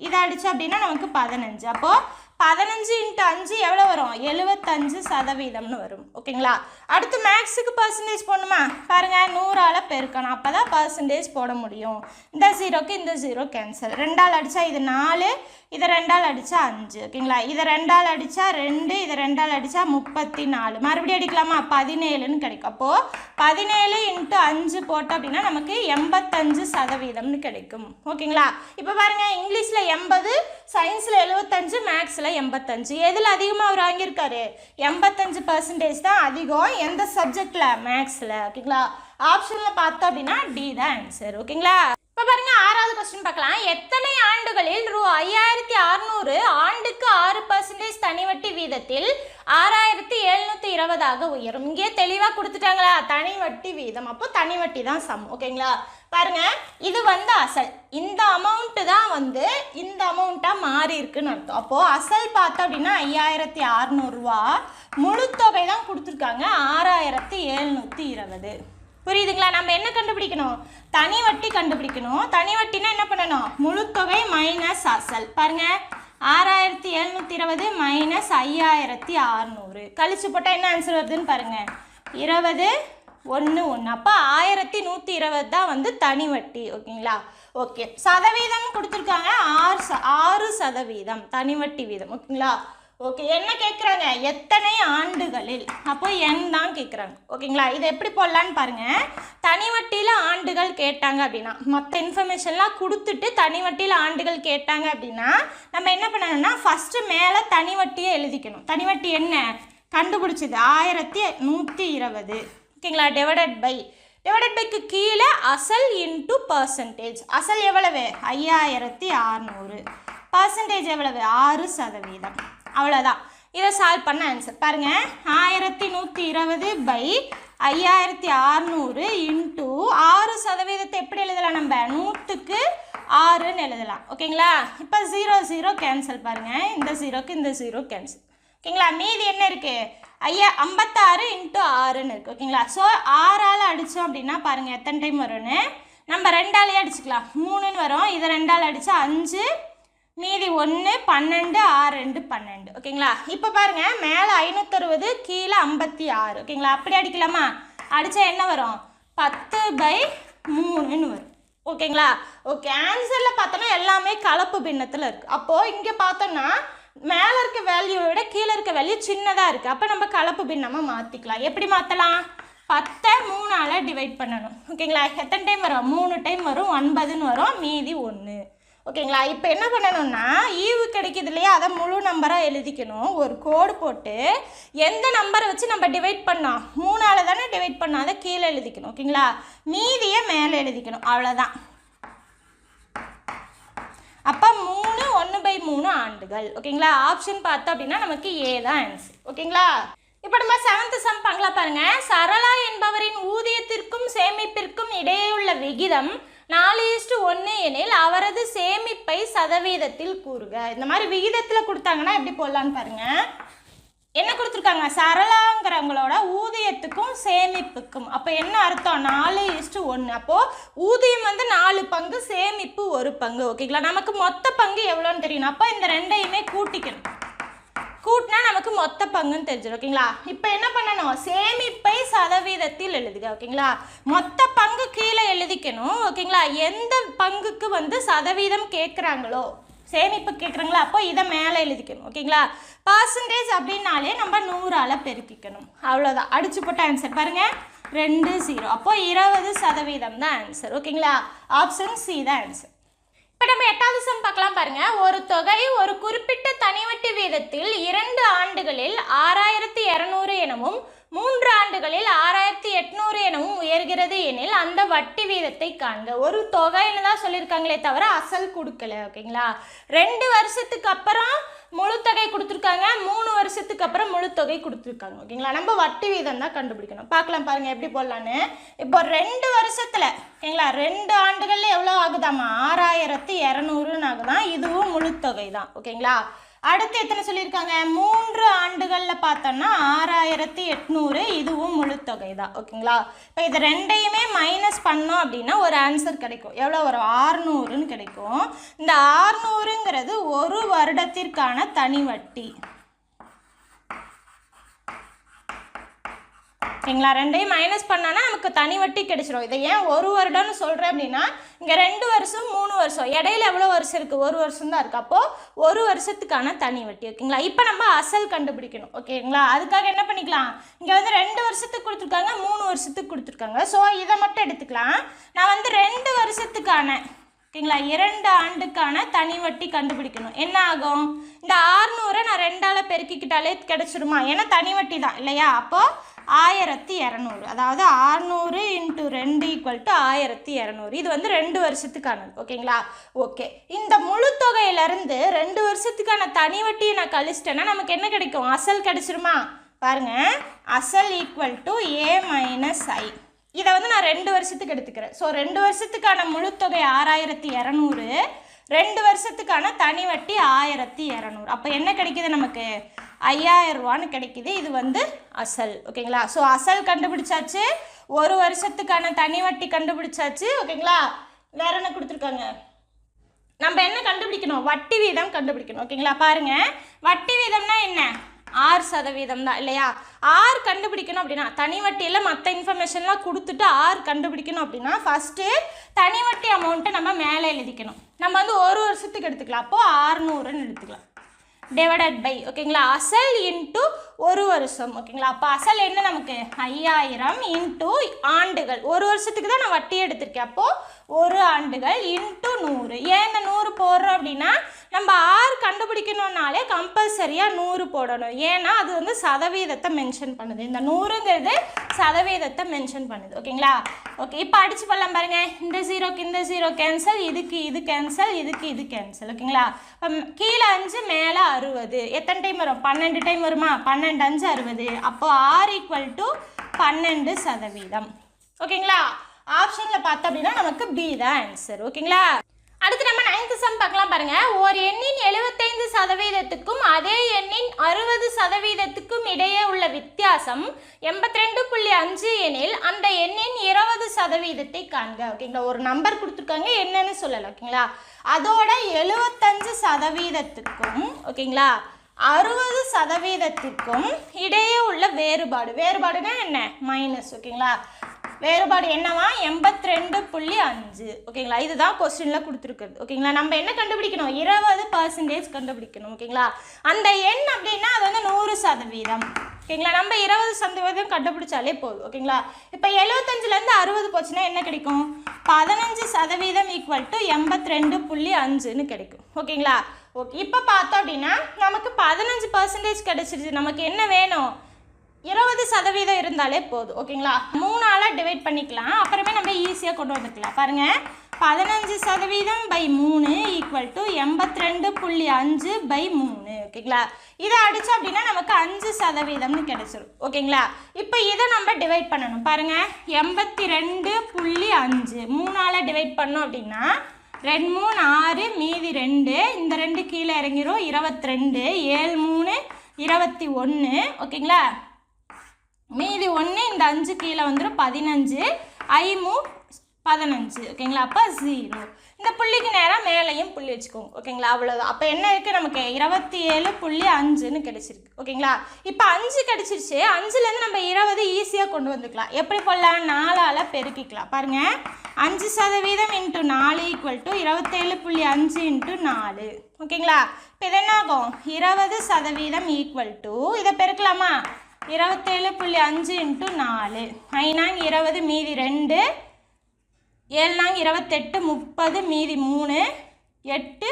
இதை அடித்தா அப்படின்னா நமக்கு 15. அப்போது 15 × 5 எவ்வளோ வரும், 75% வரும். ஓகேங்களா, அடுத்து மேக்ஸுக்கு பர்சன்டேஜ் போடணுமா, பாருங்கள், 100ஆல் பெருக்கணும், அப்போ தான் பர்சன்டேஜ் போட முடியும். இந்த 0க்கு இந்த 0 கேன்சல், 2ஆல் அடித்தா இது 4, இதை 2ஆல் அடித்தா 5. ஓகேங்களா, இதை 2ஆல் அடித்தா 2, இதை 2ஆல் அடித்தா 34, மறுபடியும் அடிக்கலாமா, 17ன்னு கிடைக்கும். அப்போது 17 × 5 போட்டோம் அப்படின்னா நமக்கு 85% கிடைக்கும். ஓகேங்களா, இப்போ பாருங்கள், இங்கிலீஷில் 80, சயின்ஸில் 75, மேக்ஸில் 85. எதில் அதிகமாக அவர் வாங்கியிருக்காரு, 85% தான் அதிகம். எந்த சப்ஜெக்டில், மேக்ஸில். ஓகேங்களா, ஆப்ஷனில் பார்த்தோம் அப்படின்னா டி தான் ஆன்சர். ஓகேங்களா, இப்போ பாருங்க, 6வது கொஸ்டின் பார்க்கலாம். எத்தனை ஆண்டுகளில் ரூ. 5600 ஆண்டுக்கு 6% தனிவட்டி வீதத்தில் 6720 உயரும்? இங்கே தெளிவாக கொடுத்துட்டாங்களா, தனிவட்டி வீதம், அப்போ தனிவட்டி தான் சம். ஓகேங்களா, பாருங்க, இது வந்து அசல், இந்த அமௌண்ட்டு தான் வந்து இந்த அமௌண்ட்டாக மாறி இருக்குன்னு அர்த்தம். அப்போது அசல் பார்த்தோம் அப்படின்னா 5600 ரூபா, முழு தொகை தான் கொடுத்துருக்காங்க 6720. புரியுதுங்களா, நம்ம என்ன கண்டுபிடிக்கணும், தனி வட்டி கண்டுபிடிக்கணும். தனி வட்டினா என்ன பண்ணணும், முழு தொகை மைனஸ் அசல். பாருங்க, 6720 மைனஸ் 5600 கழிச்சு போட்டால் என்ன ஆன்சர் வருதுன்னு பாருங்க, 20 1 1. அப்போ 1120 தான் வந்து தனி வட்டி. ஓகேங்களா, ஓகே, சதவீதம் கொடுத்துருக்காங்க 6% தனி வட்டி வீதம். ஓகேங்களா? ஓகே, என்ன கேட்குறாங்க? எத்தனை ஆண்டுகளில், அப்போ என் தான் கேட்குறாங்க. ஓகேங்களா? இதை எப்படி போடலான்னு பாருங்கள். தனி வட்டியில் ஆண்டுகள் கேட்டாங்க அப்படின்னா, மற்ற இன்ஃபர்மேஷன்லாம் கொடுத்துட்டு தனி வட்டியில் ஆண்டுகள் கேட்டாங்க அப்படின்னா நம்ம என்ன பண்ணணும்னா ஃபஸ்ட்டு மேலே தனி வட்டியை எழுதிக்கணும். தனி வட்டி என்ன கண்டுபிடிச்சது 1120. ஓகேங்களா? டிவைடட் பைக்கு கீழே அசல் இன்ட்டு பர்சன்டேஜ். அசல் எவ்வளவு? 5600. பர்சன்டேஜ் எவ்வளவு? 6%. அவ்வளோதான். இதை சால்வ் பண்ண ஆன்சர் பாருங்கள். 1120 பை 5600 இன்ட்டு 6% எப்படி எழுதலாம்? நம்ம 100க்கு 6ன்னு எழுதலாம். ஓகேங்களா? இப்போ 0 கேன்சல் பாருங்கள். இந்த 0க்கு இந்த 0 கேன்சல். ஓகேங்களா? மீதி என்ன இருக்குது? 56 இன்ட்டு 6ன்னு இருக்குது. ஓகேங்களா? ஸோ 6ஆல் அடித்தோம் அப்படின்னா பாருங்கள் எத்தனை டைம் வரும்னு. நம்ம 2ஆலே அடிச்சுக்கலாம். 3ன்னு வரும். இதை 2ஆல் அடித்தா 5, மீதி 1, 12, 6 2 12. ஓகேங்களா? இப்போ பாருங்கள் மேலே 560 கீழே 56. ஓகேங்களா? அப்படி அடிக்கலாமா? அடித்தா என்ன வரும்? 10/3ன்னு வரும். ஓகேங்களா? ஓகே, ஆன்சரில் பார்த்தோன்னா எல்லாமே கலப்பு பின்னத்தில் இருக்குது. அப்போது இங்கே பார்த்தோன்னா மேலே இருக்க வேல்யூவை விட கீழே இருக்க வேல்யூ சின்னதாக இருக்குது. அப்போ நம்ம கலப்பு பின்னமாக மாற்றிக்கலாம். எப்படி மாற்றலாம்? 10 3ஆல் டிவைட் பண்ணணும். ஓகேங்களா? எத்தனை டைம் வரும்? 3 டைம் வரும். 9ன்னு வரும். மீதி 1. ஓகேங்களா? இப்போ என்ன பண்ணணும்னா ஈவு கிடைக்கிது இல்லையா, அதை முழு நம்பராக எழுதிக்கணும். ஒரு கோடு போட்டு எந்த நம்பரை வச்சு நம்ம டிவைட் பண்ணோம்? 3ஆல் தானே டிவைட் பண்ணோம், அதை கீழே எழுதிக்கணும். ஓகேங்களா? மீதியை மேலே எழுதிக்கணும். அவ்வளோதான். அப்போ 3 1/3 ஆண்டுகள். ஓகேங்களா? ஆப்ஷன் பார்த்தோம் அப்படின்னா நமக்கு ஏ தான் ஆன்சர். ஓகேங்களா? இப்போ நம்ம 7th சம் பார்க்கலாம் பாருங்க. சரளா என்பவரின் ஊதியத்திற்கும் சேமிப்பிற்கும் இடையே உள்ள விகிதம் 4:1 எனில் அவரது சேமிப்பை சதவீதத்தில் கூறுக. இந்த மாதிரி விகிதத்தில் கொடுத்தாங்கன்னா எப்படி போடலான்னு பாருங்க. என்ன கொடுத்துருக்காங்க? சரளாங்கிறவங்களோட ஊதியத்துக்கும் சேமிப்புக்கும். அப்போ என்ன அர்த்தம்? 4:1. அப்போது ஊதியம் வந்து 4 பங்கு, சேமிப்பு 1 பங்கு. ஓகேங்களா? நமக்கு மொத்த பங்கு எவ்வளோன்னு தெரியணும். அப்போ இந்த ரெண்டையுமே கூட்டிக்கணும். கூட்டினா நமக்கு மொத்த பங்குன்னு தெரிஞ்சிடும். ஓகேங்களா? இப்போ என்ன பண்ணணும்? சேமிப்பை சதவீதத்தில் எழுதுக. ஓகேங்களா? மொத்த பங்கு கீழே எழுதிக்கணும். ஓகேங்களா? எந்த பங்குக்கு வந்து சதவீதம் கேட்குறாங்களோ, சேமிப்பு கேட்குறாங்களா, அப்போ இதை மேலே எழுதிக்கணும். ஓகேங்களா? பர்சன்டேஜ் அப்படின்னாலே நம்ம 100ஆல் பெருக்கிக்கணும். அவ்வளோதான். அடிச்சு போட்ட ஆன்சர் பாருங்கள் 20. அப்போ 20% தான் ஆன்சர். ஓகேங்களா? ஆப்ஷன் சி தான் ஆன்சர். இப்போ நம்ம 8வது சம் பார்க்கலாம் பாருங்க. ஒரு தொகை ஒரு குறிப்பிட்ட தனிவட்டி வீதத்தில் 2 ஆண்டுகளில் 6200 எனவும் 3 ஆண்டுகளில் 6800 எனவும் உயர்கிறது எனில் அந்த வட்டி வீதத்தை காண்க. ஒரு தொகைன்னு தான் சொல்லியிருக்காங்களே தவிர அசல் கொடுக்கல. ஓகேங்களா? 2 வருஷத்துக்கு அப்புறம் முழு தொகை கொடுத்துருக்காங்க, 3 வருஷத்துக்கு அப்புறம் முழு தொகை கொடுத்துருக்காங்க. ஓகேங்களா? நம்ம வட்டி வீதம் தான் கண்டுபிடிக்கணும். பார்க்கலாம் பாருங்க எப்படி போடலான்னு. இப்போ 2 வருஷத்துல ஓகேங்களா 2 ஆண்டுகள்ல எவ்வளோ ஆகுதாமா? 6200ன்னு ஆகுதான். இதுவும் முழு தொகை தான். ஓகேங்களா? அடுத்து எத்தனை சொல்லியிருக்காங்க? 3 ஆண்டுகளில் பார்த்தோம்னா 6800, இதுவும் முழு தொகை தான். ஓகேங்களா? இப்போ இது ரெண்டையுமே மைனஸ் பண்ணோம் அப்படின்னா ஒரு ஆன்சர் கிடைக்கும். எவ்வளோ வரும்? 600ன்னு கிடைக்கும். இந்த 600ங்கிறது ஒரு வருடத்திற்கான தனி வட்டி. ஓகேங்களா? ரெண்டையும் மைனஸ் பண்ணானா நமக்கு தனி வட்டி கிடைச்சிடும். இதை ஏன் ஒரு வருடம்னு சொல்கிறேன் அப்படின்னா இங்கே 2 வருஷம் 3 வருஷம் இடையில எவ்வளோ வருஷம் இருக்குது? 1 வருஷம் தான் இருக்குது. அப்போது 1 வருஷத்துக்கான தனி வட்டி. ஓகேங்களா? இப்போ நம்ம அசல் கண்டுபிடிக்கணும். ஓகேங்களா? அதுக்காக என்ன பண்ணிக்கலாம்? இங்கே வந்து 2 வருஷத்துக்கு கொடுத்துருக்காங்க, 3 வருஷத்துக்கு கொடுத்துருக்காங்க. ஸோ இதை மட்டும் எடுத்துக்கலாம். நான் வந்து 2 வருஷத்துக்கான ஓகேங்களா 2 ஆண்டுக்கான தனி வட்டி கண்டுபிடிக்கணும். என்ன ஆகும்? இந்த 600 நான் 2ஆல் பெருக்கிக்கிட்டாலே கிடைச்சிருமா? ஏன்னா தனி வட்டி தான் இல்லையா? அப்போது 1200. அதாவது 600 × 2 = 1200. இது வந்து 2 வருஷத்துக்கானது. ஓகேங்களா? ஓகே, இந்த முழு தொகையிலேருந்து 2 வருஷத்துக்கான தனி வட்டியை நான் கழிச்சிட்டேன்னா நமக்கு என்ன கிடைக்கும்? அசல் கிடைச்சிருமா? பாருங்க, அசல் = A - I. இதை வந்து நான் 2 வருஷத்துக்கு எடுத்துக்கிறேன். ஸோ 2 வருஷத்துக்கான முழு தொகை 6200, 2 வருஷத்துக்கான தனி வட்டி 1200. அப்போ என்ன கிடைக்கிது நமக்கு? 5000 ரூபான்னு கிடைக்கிது. இது வந்து அசல். ஓகேங்களா? ஸோ அசல் கண்டுபிடிச்சாச்சு, 1 வருஷத்துக்கான தனி வட்டி கண்டுபிடிச்சாச்சு. ஓகேங்களா? வேற என்ன கொடுத்துருக்காங்க? நம்ம என்ன கண்டுபிடிக்கணும்? வட்டி வீதம் கண்டுபிடிக்கணும். ஓகேங்களா? பாருங்க, வட்டி வீதம்னா என்ன? 6% தான் இல்லையா? R கண்டுபிடிக்கணும் அப்படின்னா தனி வட்டியில் மற்ற இன்ஃபர்மேஷன்லாம் கொடுத்துட்டு R கண்டுபிடிக்கணும் அப்படின்னா ஃபஸ்ட்டு தனி வட்டி அமௌண்ட்டை நம்ம மேலே எழுதிக்கணும். நம்ம வந்து ஒரு வருஷத்துக்கு எடுத்துக்கலாம். அப்போது 600ன்னு எடுத்துக்கலாம். டிவைடட் பை ஓகேங்களா, அசல் இன்ட்டு ஒரு வருஷம் ஓகேங்களா. அப்போ அசல் என்ன நமக்கு 5000 இன்ட்டு ஆண்டுகள். ஒரு வருஷத்துக்கு தான் நான் வட்டி எடுத்திருக்கேன். அப்போது ஒரு ஆண்டுகள் இன்ட்டு 100. ஏன் இந்த 100 போடுறோம் அப்படின்னா நம்ம R கண்டுபிடிக்கணும்னாலே கம்பல்சரியாக 100 போடணும். ஏன்னா அது வந்து சதவீதத்தை மென்ஷன் பண்ணுது. இந்த 100ங்கிறது சதவீதத்தை மென்ஷன் பண்ணுது ஓகேங்களா. ஓகே, இப்போ அடிச்சு போடலாம் பாருங்க. இந்த 0க்கு இந்த 0 கேன்சல், இதுக்கு இது கேன்சல், இதுக்கு இது கேன்சல் ஓகேங்களா. கீழே 5 மேலே 60. எத்தனை டைம் வரும்? 12 டைம் வருமா? 12 5 60. அப்போ R = 12% ஓகேங்களா. ஆப்ஷனில் பார்த்தோம் அப்படின்னா நமக்கு B தான் ஆன்சர் ஓகேங்களா. அடுத்து நம்ம 9th சம் பார்க்கலாம் பாருங்க. ஒரு எண்ணின் 75%க்கும் அதே எண்ணின் 60%க்கும் இடையே உள்ள வித்தியாசம் 82.5 எனில் அந்த எண்ணின் 20%ஐ காண்க ஓகேங்களா. ஒரு நம்பர் கொடுத்துருக்காங்க, என்னன்னு சொல்லலை ஓகேங்களா. அதோட 75%க்கும் ஓகேங்களா 60%க்கும் இடையே உள்ள வேறுபாடு. வேறுபாடுனா என்ன? மைனஸ் ஓகேங்களா. வேறுபாடு என்னவா? 82.5 ஓகேங்களா. இதுதான் கொஸ்டினில் கொடுத்துருக்குறது ஓகேங்களா. நம்ம என்ன கண்டுபிடிக்கணும்? 20% கண்டுபிடிக்கணும் ஓகேங்களா. அந்த எண் அப்படின்னா அது வந்து 100% ஓகேங்களா. நம்ம 20% கண்டுபிடிச்சாலே போதும் ஓகேங்களா. இப்போ 75லேருந்து 60 போச்சுன்னா என்ன கிடைக்கும்? 15% = 82.5ன்னு கிடைக்கும் ஓகேங்களா. ஓகே, இப்போ பார்த்தோம் அப்படின்னா நமக்கு 15% கிடைச்சிருச்சு. நமக்கு என்ன வேணும்? 20% இருந்தாலே போதும் ஓகேங்களா. 3ஆல் டிவைட் பண்ணிக்கலாம். அப்புறமே நம்ம ஈஸியாக கொண்டு வந்துக்கலாம் பாருங்கள். 15%/3 = 82.5/3 ஓகேங்களா. இதை அடித்தோம் அப்படின்னா நமக்கு 5%ன்னு கிடைச்சிடும் ஓகேங்களா. இப்போ இதை நம்ம டிவைட் பண்ணணும் பாருங்கள். 82.5 3ஆல் டிவைட் பண்ணோம் அப்படின்னா 2 3 6 மீதி 2, இந்த 2 கீழே இறங்கிரும் 22, 7 3 21 ஓகேங்களா. மீதி 1, இந்த 5 கீழே வந்துடும் 15, 5 15 ஓகேங்களா. அப்போ 0. இந்த புள்ளிக்கு நேராக மேலேயும் புள்ளி வச்சுக்கோங்க ஓகேங்களா. அவ்வளோதான். அப்போ என்ன இருக்குது? நமக்கு 27.5ன்னு கிடைச்சிருக்கு ஓகேங்களா. இப்போ 5 கிடைச்சிருச்சு. 5லேருந்து நம்ம 20 ஈஸியாக கொண்டு வந்துக்கலாம். எப்படி போடலாம்? 4ஆல் பெருக்கிக்கலாம் பாருங்கள். 5% × 4 = 27.5 × 4 ஓகேங்களா. இப்போ இது என்ன ஆகும்? 20% = இதை பெருக்கலாமா? 27.5 × 4 5 20 மீதி 2 7 28 30 மீதி 3 8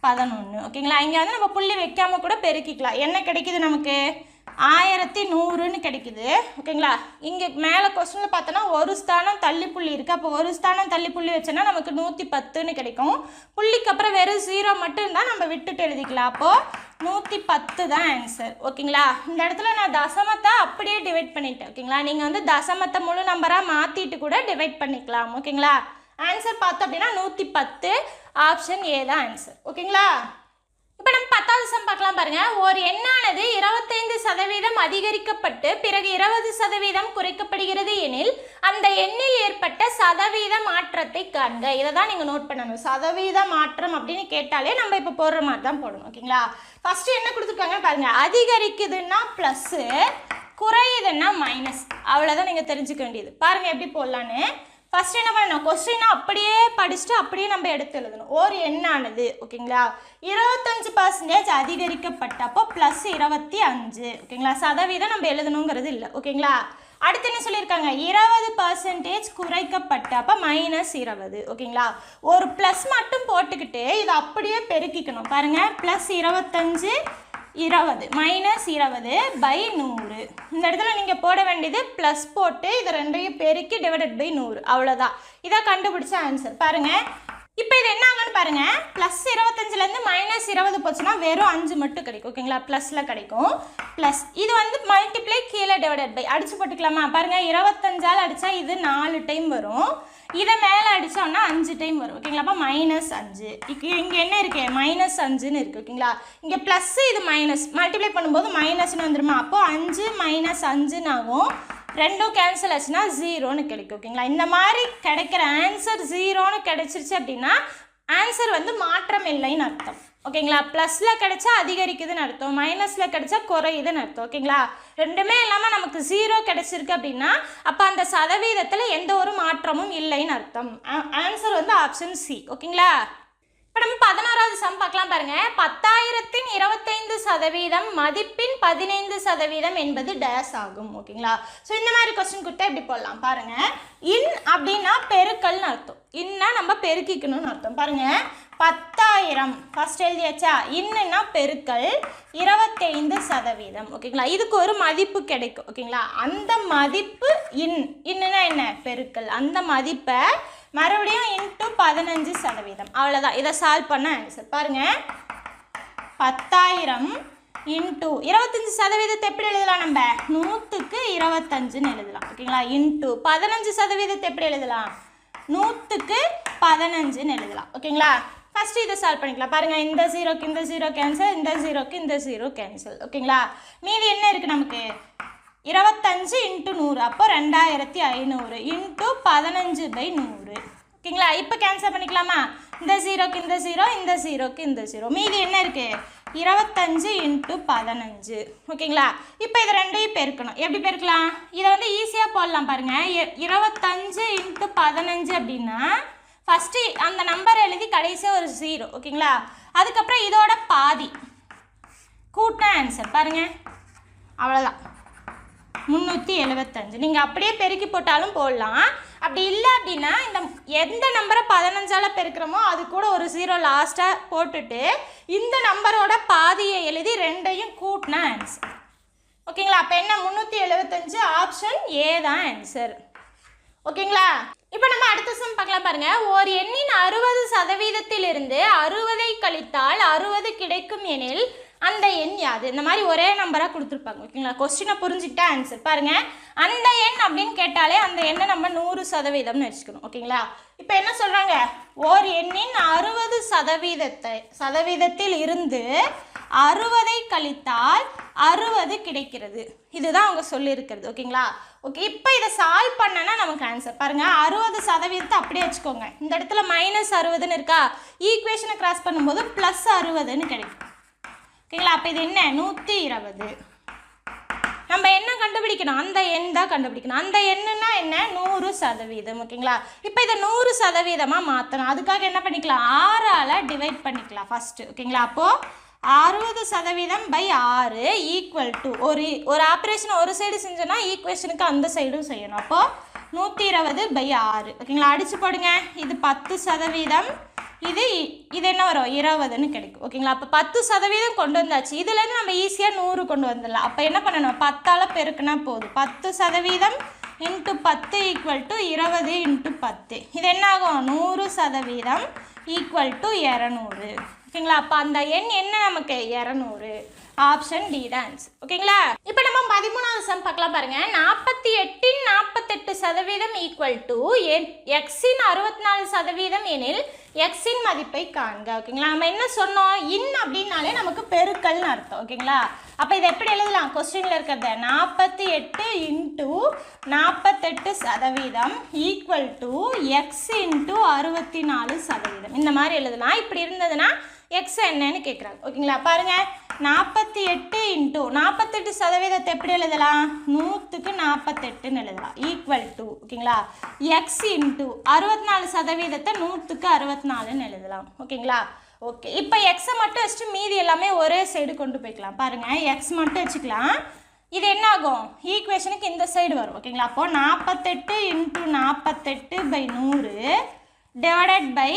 11 ஓகேங்களா. இங்கே வந்து நம்ம புள்ளி வைக்காமல் கூட பெருக்கிக்கலாம். என்ன கிடைக்குது நமக்கு? 1100ன்னு கிடைக்குது ஓகேங்களா. இங்கே மேலே கொஸ்டினில் பார்த்தோன்னா ஒரு ஸ்தானம் தள்ளி புள்ளி இருக்குது. அப்போ ஒரு ஸ்தானம் தள்ளி புள்ளி வச்சோன்னா நமக்கு 110ன்னு கிடைக்கும். புள்ளிக்கு அப்புறம் வெறும் 0 மட்டும் இருந்தால் நம்ம விட்டுட்டு எழுதிக்கலாம். அப்போது 110 தான் ஆன்சர் ஓகேங்களா. இந்த இடத்துல நான் தசமத்தை அப்படியே டிவைட் பண்ணிட்டேன் ஓகேங்களா. நீங்கள் வந்து தசமத்தை முழு நம்பராக மாற்றிட்டு கூட டிவைட் பண்ணிக்கலாம் ஓகேங்களா. ஆன்சர் பார்த்தோம் அப்படின்னா 110. ஆப்ஷன் ஏ தான் ஆன்சர் ஓகேங்களா. இப்போ நம்ம 10வது சம் பார்க்கலாம் பாருங்க. ஒரு எண்ணானது 25% அதிகரிக்கப்பட்டு பிறகு 20% குறைக்கப்படுகிறது எனில் அந்த எண்ணில் ஏற்பட்ட சதவீத மாற்றத்தை காண்க. இதை தான் நீங்கள் நோட் பண்ணணும். சதவீத மாற்றம் அப்படின்னு கேட்டாலே நம்ம இப்போ போடுற மாதிரி தான் போடணும் ஓகேங்களா. ஃபஸ்ட்டு என்ன கொடுத்துருக்காங்க பாருங்க. அதிகரிக்குதுன்னா ப்ளஸ்ஸு, குறையுதுன்னா மைனஸ். அவ்வளோதான் நீங்கள் தெரிஞ்சுக்க வேண்டியது. பாருங்கள் எப்படி போடலான்னு. ஃபஸ்ட் என்ன பண்ணணும்? கொஸ்டினை அப்படியே படிச்சுட்டு அப்படியே நம்ம எடுத்து எழுதணும். ஒரு எண்ணானது ஓகேங்களா 25% அதிகரிக்கப்பட்டப்போ ப்ளஸ் 25 ஓகேங்களா. சதவீதம் நம்ம எழுதணுங்கிறது இல்லை ஓகேங்களா. அடுத்து என்ன சொல்லியிருக்காங்க? 20% குறைக்கப்பட்ட அப்போ -20 ஓகேங்களா. ஒரு ப்ளஸ் மட்டும் போட்டுக்கிட்டு இதை அப்படியே பெருக்கிக்கணும் பாருங்கள். ப்ளஸ் 25 20 -20/100. இந்த இடத்துல நீங்கள் போட வேண்டியது ப்ளஸ் போட்டு இதை ரெண்டையும் பெருக்கி டிவைடட் பை 100 அவ்வளோதான். இதை கண்டுபிடிச்ச ஆன்சர் பாருங்கள். இப்போ இது என்ன ஆகுன்னு பாருங்கள். ப்ளஸ் 25லேருந்து -20 போச்சுன்னா வெறும் 5 மட்டும் கிடைக்கும் ஓகேங்களா. ப்ளஸில் கிடைக்கும். ப்ளஸ் இது வந்து மல்டிப்ளை கீழே டிவைடட் பை அடித்து போட்டுக்கலாமா பாருங்கள். 25ஆல் அடித்தா இது 4 டைம் வரும். இதை மேலே அடித்தோம்னா 5 டைம் வரும் ஓகேங்களா. அப்போ -5. இங்கே என்ன இருக்குது? -5ன்னு இருக்குது ஓகேங்களா. இங்கே ப்ளஸ்ஸு இது மைனஸ் மல்டிப்ளை பண்ணும்போது மைனஸ்ன்னு வந்துடுமா. அப்போது 5 -5ன்னு ஆகும். ரெண்டும் கேன்சல் ஆச்சுன்னா 0ன்னு கிடைக்கும் ஓகேங்களா. இந்த மாதிரி கிடைக்கிற ஆன்சர் 0ன்னு கிடைச்சிருச்சு அப்படின்னா ஆன்சர் வந்து மாற்றம் இல்லைன்னு அர்த்தம் ஓகேங்களா. ப்ளஸில் கிடைச்சா அதிகரிக்குதுன்னு அர்த்தம், மைனஸில் கிடைச்சா குறையுதுன்னு அர்த்தம். ஓகேங்களா. ரெண்டுமே இல்லாமல் நமக்கு 0 கிடைச்சிருக்கு அப்படின்னா அப்போ அந்த சதவீதத்தில் எந்த ஒரு மாற்றமும் இல்லைன்னு அர்த்தம். ஆன்சர் வந்து ஆப்ஷன் சி. ஓகேங்களா. இப்போ நம்ம 11வது சம் பார்க்கலாம் பாருங்க. 10,000-இன் 25% மதிப்பின் 15% என்பது டேஸ் ஆகும். ஓகேங்களா. ஸோ இந்த மாதிரி கொஸ்டின் கொடுத்தா எப்படி போடலாம் பாருங்க. இன் அப்படின்னா பெருக்கல்னு அர்த்தம், இன்னா நம்ம பெருக்கிக்கணும்னு அர்த்தம். பாருங்க 10,000 ஃபர்ஸ்ட் எழுதியாச்சா, இன்னுன்னா பெருக்கல் 25%. ஓகேங்களா. இதுக்கு ஒரு மதிப்பு கிடைக்கும். ஓகேங்களா. அந்த மதிப்பு இன்னுன்னா என்ன பெருக்கல், அந்த மதிப்பை மறுபடியும் இன்ட்டு 15%. அவ்வளோதான். இதை சால்வ் பண்ண ஆன்சர் பாருங்க. 10,000 இன்ட்டு 25% எப்படி எழுதலாம், நம்ம 100க்கு 25ன்னு எழுதலாம். ஓகேங்களா. இன்ட்டு 15% எப்படி எழுதலாம், 100க்கு 15ன்னு எழுதலாம். ஓகேங்களா. ஃபஸ்ட்டு இதை சால்வ் பண்ணிக்கலாம் பாருங்க. இந்த 0க்கு இந்த 0 கேன்சல், இந்த 0க்கு இந்த 0 கேன்சல். ஓகேங்களா. மீதி என்ன இருக்குது நமக்கு, 25 இன்ட்டு 100, அப்போ 2500 இன்ட்டு 15/100. ஓகேங்களா. இப்போ கேன்சல் பண்ணிக்கலாமா, இந்த 0க்கு இந்த 0, இந்த 0க்கு இந்த 0, மீதி என்ன இருக்குது 25 இன்ட்டு 15. ஓகேங்களா. இப்போ இதை ரெண்டையும் பெருக்கணும். எப்படி பெருக்கலாம், இதை வந்து ஈஸியாக போடலாம் பாருங்கள். 25 இன்ட்டு 15 அப்படின்னா ஃபஸ்ட்டு அந்த நம்பர் எழுதி கடைசியாக ஒரு 0. ஓகேங்களா. அதுக்கப்புறம் இதோட பாதி கூட்டின ஆன்சர் பாருங்கள், அவ்வளோதான் 375. நீங்கள் அப்படியே பெருக்கி போட்டாலும் போடலாம். அப்படி இல்லை அப்படின்னா இந்த எந்த நம்பரை 15ஆல் பெருக்கிறோமோ அது கூட ஒரு 0 லாஸ்ட்டாக போட்டுட்டு இந்த நம்பரோட பாதியை எழுதி ரெண்டையும் கூட்டின ஆன்சர். ஓகேங்களா. அப்போ என்ன 375, ஆப்ஷன் ஏ தான் ஆன்சர். ஓகேங்களா. இப்போ நம்ம அடுத்த சம் பார்க்கலாம் பாருங்க. ஒரு எண்ணின் 60%-இலிருந்து 60ஐ கழித்தால் 60 கிடைக்கும் எனில் அந்த எண் யாது. இந்த மாதிரி ஒரே நம்பராக கொடுத்துருப்பாங்க. ஓகேங்களா. கொஸ்டினை புரிஞ்சுக்கிட்டா ஆன்சர் பாருங்க. அந்த எண் அப்படின்னு கேட்டாலே அந்த எண்ணை நம்ம 100%ன்னு வச்சுக்கணும். ஓகேங்களா. இப்போ என்ன சொல்கிறாங்க, ஒரு எண்ணின் 60%-இல் இருந்து 60ஐ கழித்தால் 60 கிடைக்கிறது. இதுதான் அவங்க சொல்லியிருக்கிறது. ஓகேங்களா. ஓகே. இப்போ இதை சால்வ் பண்ணனா நமக்கு ஆன்சர் பாருங்கள். 60% அப்படியே வச்சுக்கோங்க. இந்த இடத்துல -60ன்னு இருக்கா, ஈக்குவேஷனை கிராஸ் பண்ணும்போது +60ன்னு கிடைக்கும். ஓகேங்களா. அப்போ இது என்ன 120. நம்ம என்ன கண்டுபிடிக்கணும், அந்த எண் தான் கண்டுபிடிக்கணும். அந்த எண்ணுன்னா என்ன 100%. ஓகேங்களா. இப்போ இதை 100%-ஆக மாற்றணும். அதுக்காக என்ன பண்ணிக்கலாம், 6ஆல் டிவைட் பண்ணிக்கலாம் ஃபஸ்ட்டு. ஓகேங்களா. அப்போது 60%/6 ஈக்குவல் டு ஒரு ஆப்ரேஷன் ஒரு சைடு செஞ்சோன்னா ஈக்குவேஷனுக்கு அந்த சைடும் செய்யணும். அப்போது 120/6. ஓகேங்களா. அடித்து போடுங்க. இது 10%, இது என்ன வரும் 20ன்னு கிடைக்கும். ஓகேங்களா. அப்போ 10% கொண்டு வந்தாச்சு. இதுலேருந்து நம்ம ஈஸியாக 100 கொண்டு வந்துடலாம். அப்போ என்ன பண்ணணும், 10ஆல் பெருக்குனா போதும். 10% இன்ட்டு 10 ஈக்குவல் டு 20 இன்ட்டு 10. இது என்ன ஆகும் 100% ஈக்குவல் டு 200. ஓகேங்களா. அப்போ அந்த எண் என்ன நமக்கு 200. ஆப்ஷன் டி தான் ஆன்சர். ஓகேங்களா. இப்போ நம்ம 13வது சம் பார்க்கலாம் பாருங்க. 48-இன் 48% ஈக்குவல் டு எக்ஸின் 64% எனில் எக்ஸின் மதிப்பை காண்க. ஓகேங்களா. நம்ம என்ன சொன்னோம், இன் அப்படின்னாலே நமக்கு பெருக்கல்னு அர்த்தம். ஓகேங்களா. அப்போ இதை எப்படி எழுதலாம், கொஸ்டினில் இருக்கிறத 48 into 48% equal to X into 64%. இந்த மாதிரி எழுதலாம். இப்படி இருந்ததுன்னா எக்ஸ் என்னன்னு கேட்குறாங்க. ஓகேங்களா. பாருங்கள் 48 இன்ட்டு 48% எப்படி எழுதலாம், 100க்கு 48ன்னு எழுதலாம் ஈக்குவல் டு. ஓகேங்களா. எக்ஸ் இன்ட்டு 64%, 100க்கு 64ன்னு எழுதலாம். ஓகேங்களா. ஓகே. இப்போ எக்ஸை மட்டும் வச்சுட்டு மீதி எல்லாமே ஒரே சைடு கொண்டு போய்க்கலாம். பாருங்கள் எக்ஸ் மட்டும் வச்சுக்கலாம். இது என்ன ஆகும், ஈக்குவேஷனுக்கு இந்த சைடு வரும். ஓகேங்களா. அப்போது 48 இன்ட்டு 48/100 டிவைடட் பை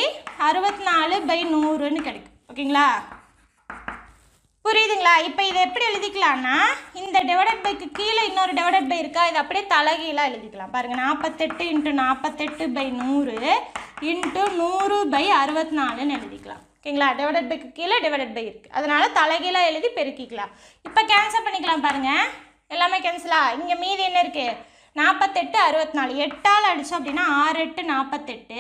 64/100ன்னு கிடைக்கும். ஓகேங்களா. புரியுதுங்களா. இப்போ இதை எப்படி எழுதிக்கலாம்னா, இந்த டிவைடட் பைக்கு கீழே இன்னொரு டிவைடட் பை இருக்கா, இது அப்படியே தலைகீழாக எழுதிக்கலாம். பாருங்கள் 48 இன்ட்டு 48/100 இன்ட்டு 100/64ன்னு எழுதிக்கலாம். ஓகேங்களா. டிவைடட் பைக்கு கீழே டிவைடட் பை இருக்குது, அதனால தலைகீழாக எழுதி பெருக்கிக்கலாம். இப்போ கேன்சல் பண்ணிக்கலாம் பாருங்கள். எல்லாமே கேன்சலா. இங்கே மீதி என்ன இருக்குது 48 64. 8ஆல் அடித்தோம் அப்படின்னா 6 8 48.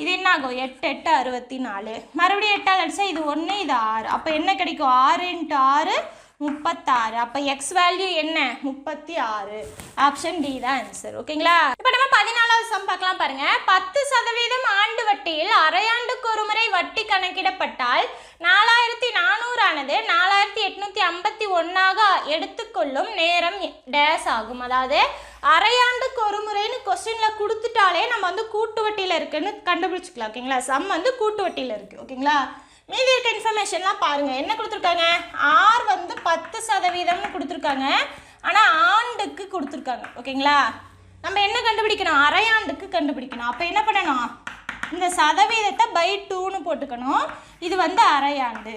இது என்ன ஆகும் 8 8 64. மறுபடியும் 8ஆல் அடித்தா இது 1 இது 6. அப்போ என்ன கிடைக்கும் 6 இன்ட்டு 6 36. அப்போ எக்ஸ் வேல்யூ என்ன 36. ஆப்ஷன் டி தான் ஆன்சர். ஓகேங்களா? இப்போ நம்ம 14வது சம் பார்க்கலாம் பாருங்க. 10% ஆண்டு வட்டியில் அரையாண்டுக்கு ஒரு முறை வட்டி கணக்கிடப்பட்டால் 4400 ஆனது 4851 எடுத்துக்கொள்ளும் நேரம் டேஸ் ஆகும். அதாவது அரையாண்டுக்கு ஒரு முறைன்னு கொஸ்டின்ல கொடுத்துட்டாலே நம்ம வந்து கூட்டு வட்டியில் இருக்குன்னு கண்டுபிடிச்சிக்கலாம். ஓகேங்களா? சம் வந்து கூட்டு வட்டியில் இருக்கு. ஓகேங்களா? மீதி இருக்க இன்ஃபர்மேஷன்லாம் பாருங்க. என்ன கொடுத்துருக்காங்க? ஆர் வந்து 10% கொடுத்துருக்காங்க, ஆனால் ஆண்டுக்கு கொடுத்துருக்காங்க. ஓகேங்களா? நம்ம என்ன கண்டுபிடிக்கணும்? அரையாண்டுக்கு கண்டுபிடிக்கணும். அப்போ என்ன பண்ணணும்? இந்த சதவீதத்தை பை 2ன்னு போட்டுக்கணும். இது வந்து அரையாண்டு.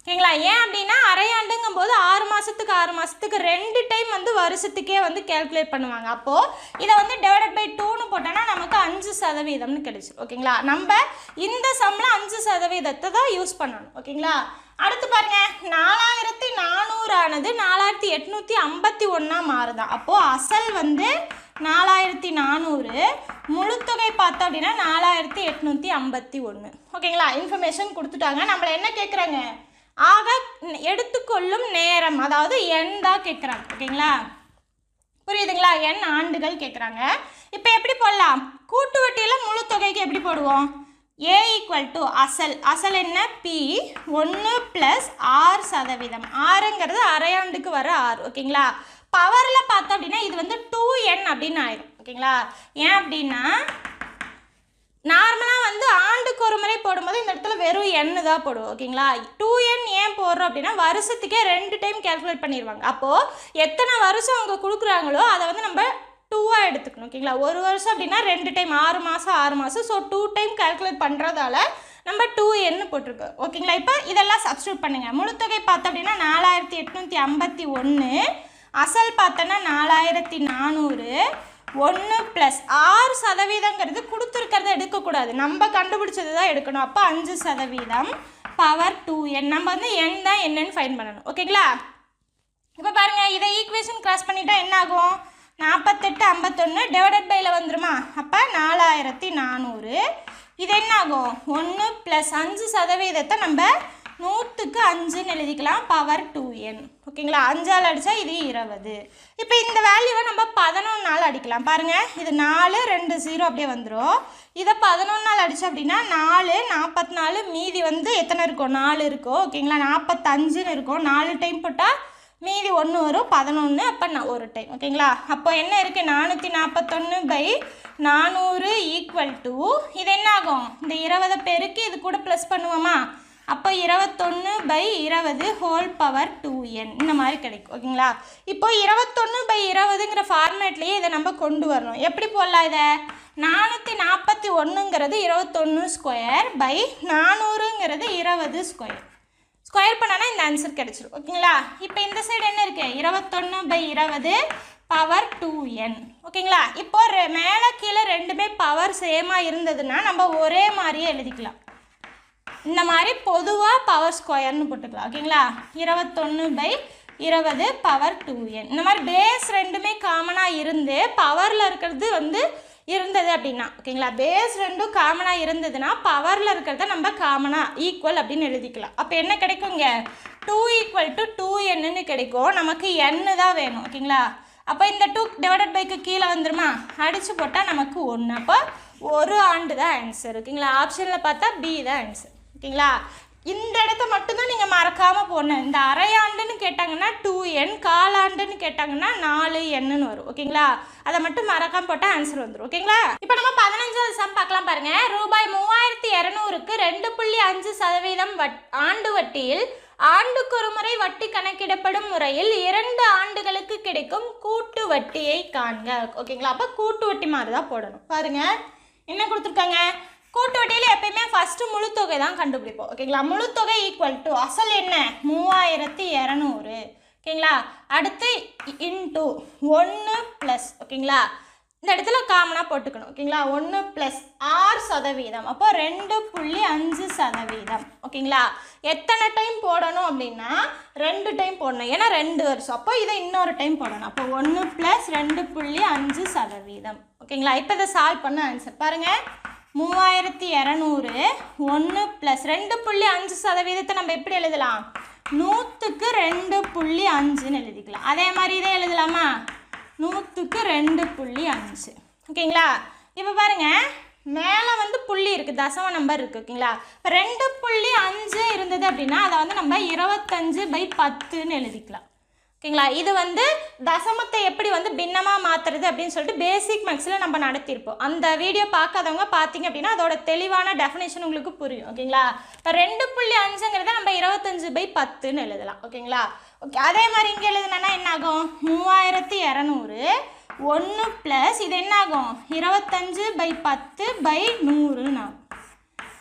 ஓகேங்களா? ஏன் அப்படின்னா அரையாண்டுங்கும் போது 6 மாதத்துக்கு 6 மாதத்துக்கு 2 டைம் வந்து வருஷத்துக்கே வந்து கேல்குலேட் பண்ணுவாங்க. அப்போது இதை வந்து டிவைடட் பை 2ன்னு போட்டோன்னா நமக்கு 5% கிடைச்சிடும். ஓகேங்களா? நம்ம இந்த சம்மில் 5% தான் யூஸ் பண்ணணும். ஓகேங்களா? அடுத்து பாருங்க, 4400 ஆனது 4851 மாறுதான். அப்போது அசல் வந்து 4400, முழுத்தொகை பார்த்தோம் அப்படின்னா 4851. ஓகேங்களா? இன்ஃபர்மேஷன் கொடுத்துட்டாங்க. நம்மளை என்ன கேட்குறாங்க? ஆக எடுத்துக்கொள்ளும் நேரம், அதாவது எண் தான் கேட்குறாங்க. ஓகேங்களா? புரியுதுங்களா? எண் ஆண்டுகள் கேட்குறாங்க. இப்போ எப்படி போடலாம்? கூட்டு வட்டியில் முழு தொகைக்கு எப்படி போடுவோம்? ஏ ஈக்குவல் டு அசல் என்ன? பி 1 + 6%. 6ங்கிறது அரையாண்டுக்கு வர 6. ஓகேங்களா? பவரில் பார்த்தோம் அப்படின்னா இது வந்து 2n அப்படின்னு ஆயிடும். ஓகேங்களா? ஏன் அப்படின்னா நார்மலாக வந்து ஆண்டுக்கு ஒரு முறை போடும்போது இந்த இடத்துல வெறும் எண்ணு தான் போடுவோம். ஓகேங்களா? 2n ஏன் போடுறோம் அப்படின்னா வருஷத்துக்கே 2 டைம் கேல்குலேட் பண்ணிடுவாங்க. அப்போது எத்தனை வருஷம் அவங்க கொடுக்குறாங்களோ அதை வந்து நம்ம 2ஆக எடுத்துக்கணும். ஓகேங்களா? ஒரு வருஷம் அப்படின்னா 2 டைம், 6 மாதம். ஸோ 2 டைம் கேல்குலேட் பண்ணுறதால நம்ம 2n போட்டிருக்கோம். ஓகேங்களா? இப்போ இதெல்லாம் சப்ஸ்டியூட் பண்ணுங்கள். முழுத்தொகை பார்த்தோம் அப்படின்னா 4851, அசல் பார்த்தோன்னா 4400, 1 + 6%ங்கிறது கொடுத்துருக்கிறத எடுக்கக்கூடாது, நம்ம கண்டுபிடிச்சது தான் எடுக்கணும். அப்போ 5% பவர் 2n. நம்ம வந்து n தான் என்னன்னு ஃபைன் பண்ணணும். ஓகேங்களா? இப்போ பாருங்கள், இதை ஈக்குவேஷன் கிராஸ் பண்ணிட்டா என்ன ஆகும்? 4851 டிவைடட் பையில் வந்துருமா? அப்போ 4400. இது என்ன ஆகும்? 1 + 5% நம்ம 100க்கு 5ன்னு எழுதிக்கலாம். Power 2n. ஓகேங்களா? 5ஆல் அடித்தா இது 20. இப்போ இந்த வேல்யூவை நம்ம 11ஆல் அடிக்கலாம். பாருங்கள், இது 4 2 0 அப்படியே வந்துடும். இதை 11ஆல் அடித்தோம் அப்படின்னா 4 44, மீதி வந்து எத்தனை இருக்கும்? 4 இருக்கும். ஓகேங்களா? 45ன்னு இருக்கும். 4 டைம் போட்டால் மீதி 1 வரும், 11. அப்போ ஒரு டைம். ஓகேங்களா? அப்போ என்ன இருக்குது? 441/400 ஈக்குவல் டு இது என்ன ஆகும்? இந்த 20 பேருக்கு இது கூட ப்ளஸ் பண்ணுவோமா? அப்போ 21/20 ஹோல் பவர் 2n இந்த மாதிரி கிடைக்கும். ஓகேங்களா? இப்போ 21/20ங்கிற ஃபார்மேட்லேயே இதை நம்ம கொண்டு வரணும். எப்படி போடலாம் இதை? 441ங்கிறது 21² / 400ங்கிறது 20². ஸ்கொயர் பண்ணால் இந்த ஆன்சர் கிடைச்சிடும். ஓகேங்களா? இப்போ இந்த சைடு என்ன இருக்குது? 21/20 பவர் 2n. ஓகேங்களா? இப்போ மேலே கீழே ரெண்டுமே பவர் சேமாக இருந்ததுன்னா நம்ம ஒரே மாதிரியே எழுதிக்கலாம். இந்த மாதிரி பொதுவாக பவர் ஸ்கொயர்னு போட்டுக்கலாம். ஓகேங்களா? 21/20 பவர் 2n. இந்த மாதிரி பேஸ் ரெண்டுமே காமனாக இருந்து பவரில் இருக்கிறது வந்து இருந்தது அப்படின்னா, ஓகேங்களா? பேஸ் ரெண்டும் காமனாக இருந்ததுன்னா பவரில் இருக்கிறத நம்ம காமனாக ஈக்குவல் அப்படின்னு எழுதிக்கலாம். அப்போ என்ன கிடைக்குங்க? 2 = 2n கிடைக்கும். நமக்கு n தான் வேணும். ஓகேங்களா? அப்போ இந்த 2 டிவைடட் பைக்கு கீழே வந்துருமா? அடித்து போட்டால் நமக்கு 1. அப்போ ஒரு ஆண்டு தான் ஆன்சர். ஓகேங்களா? ஆப்ஷனில் பார்த்தா பி தான் ஆன்சர். ஓகேங்களா? இந்த இடத்த மட்டும்தான் நீங்கள் மறக்காமல் போடணும். இந்த அரையாண்டுன்னு கேட்டாங்கன்னா 2n, காலாண்டுன்னு கேட்டாங்கன்னா 4n வரும். ஓகேங்களா? அதை மட்டும் மறக்காமல் போட்டால் ஆன்சர் வந்துடும். ஓகேங்களா? இப்போ நம்ம 15வது சம் பார்க்கலாம் பாருங்க. ரூபாய் 3200க்கு 2.5% ஆண்டு வட்டியில் ஆண்டுக்கு ஒரு முறை வட்டி கணக்கிடப்படும் முறையில் 2 ஆண்டுகளுக்கு கிடைக்கும் கூட்டு வட்டியை காண்க. ஓகேங்களா? அப்போ கூட்டு வட்டி மாதிரி தான் போடணும். பாருங்க, என்ன கொடுத்துருக்காங்க? கூட்டு வட்டியில் எப்பயுமே ஃபஸ்ட்டு முழுத்தொகை தான் கண்டுபிடிப்போம். ஓகேங்களா? முழுத்தொகை ஈக்குவல் டு அசல் என்ன? 3200. ஓகேங்களா? அடுத்து இன்ட்டு 1 + ஓகேங்களா? இந்த இடத்துல காமனாக போட்டுக்கணும். ஓகேங்களா? 1 + 6%. அப்போ 2.5%. ஓகேங்களா? எத்தனை டைம் போடணும் அப்படின்னா 2 டைம் போடணும். ஏன்னா 2 வருஷம். அப்போ இதை இன்னொரு டைம் போடணும். அப்போ 1 + 2.5%. ஓகேங்களா? இப்போ இதை சால்வ் பண்ண ஆன்சர் பாருங்கள். 3200 1 + 2.5% நம்ம எப்படி எழுதலாம்? 100க்கு 2.5ன்னு எழுதிக்கலாம். அதே மாதிரி இதே எழுதலாமா? 100க்கு 2.5. ஓகேங்களா? இப்போ பாருங்கள், மேலே வந்து புள்ளி இருக்குது, தசம நம்பர் இருக்குது. ஓகேங்களா? இப்போ 2.5 இருந்தது அப்படின்னா அதை வந்து நம்ம 25/10ன்னு எழுதிக்கலாம். ஓகேங்களா? இது வந்து தசமத்தை எப்படி வந்து பின்னமாக மாற்றுறது அப்படின்னு சொல்லிட்டு பேசிக் மேக்ஸில் நம்ம நடத்தியிருப்போம். அந்த வீடியோ பார்க்காதவங்க பார்த்தீங்க அப்படின்னா அதோட தெளிவான டெஃபினேஷன் உங்களுக்கு புரியும். ஓகேங்களா? இப்போ 2.5ங்கிறத நம்ம 25/10ன்னு எழுதலாம். ஓகேங்களா? ஓகே, அதே மாதிரி இங்கே எழுதுனா என்ன ஆகும்? 3200 1 ப்ளஸ் இது என்ன ஆகும்? 25/10/100ன்னு ஆகும்.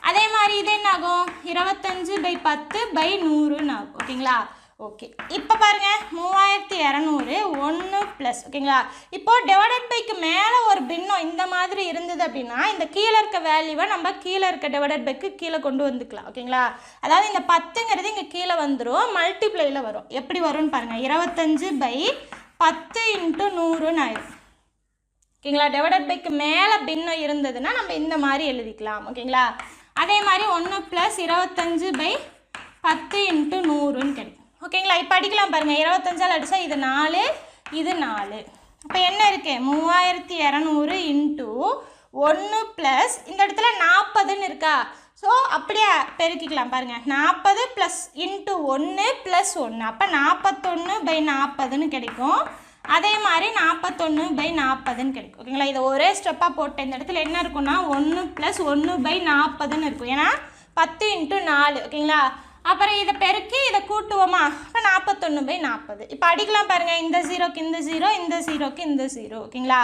அதே மாதிரி இது என்ன ஆகும்? 25/10/100ன்னு ஆகும். ஓகேங்களா? ஓகே, இப்போ பாருங்கள், 3200 1 ப்ளஸ். ஓகேங்களா? இப்போது டிவைடட் பைக்கு மேலே ஒரு பின்னம் இந்த மாதிரி இருந்தது அப்படின்னா இந்த கீழே இருக்க வேல்யூவை நம்ம கீழே இருக்க டிவைடட் பைக்கு கீழே கொண்டு வந்துக்கலாம். ஓகேங்களா? அதாவது இந்த 10ங்கிறது இங்கே கீழே வந்துடும், மல்டிப்ளையில் வரும். எப்படி வரும்னு பாருங்கள், 25/10 × 100ன்னு ஆயிடும். ஓகேங்களா? டிவைடட் பைக்கு மேலே பின்னம் இருந்ததுன்னா நம்ம இந்த மாதிரி எழுதிக்கலாம். ஓகேங்களா? அதே மாதிரி 1 ப்ளஸ் 25/10 × 100ன்னு கிடைக்கும். ஓகேங்களா? இப்போ அடிக்கலாம் பாருங்கள், 25ஆல் அடித்தா இது 4, இது 4. இப்போ என்ன இருக்குது? 3200 × 1 ப்ளஸ் இந்த இடத்துல 40ன்னு இருக்கா? ஸோ அப்படியே பெருக்கிக்கலாம் பாருங்கள், 40 ப்ளஸ் × 1 ப்ளஸ் 1, அப்போ 41/40ன்னு கிடைக்கும். அதே மாதிரி 41/40ன்னு கிடைக்கும். ஓகேங்களா? இதை ஒரே ஸ்டெப்பாக போட்டு இந்த இடத்துல என்ன இருக்குன்னா 1 ப்ளஸ் 1/40ன்னு இருக்கும். ஏன்னா 10 × 4. ஓகேங்களா? அப்புறம் இதை பெருக்கி இதை கூட்டுவோமா? இப்போ 41/40. இப்போ அடிக்கலாம் பாருங்கள், இந்த 0க்கு இந்த 0, இந்த 0க்கு இந்த 0. ஓகேங்களா?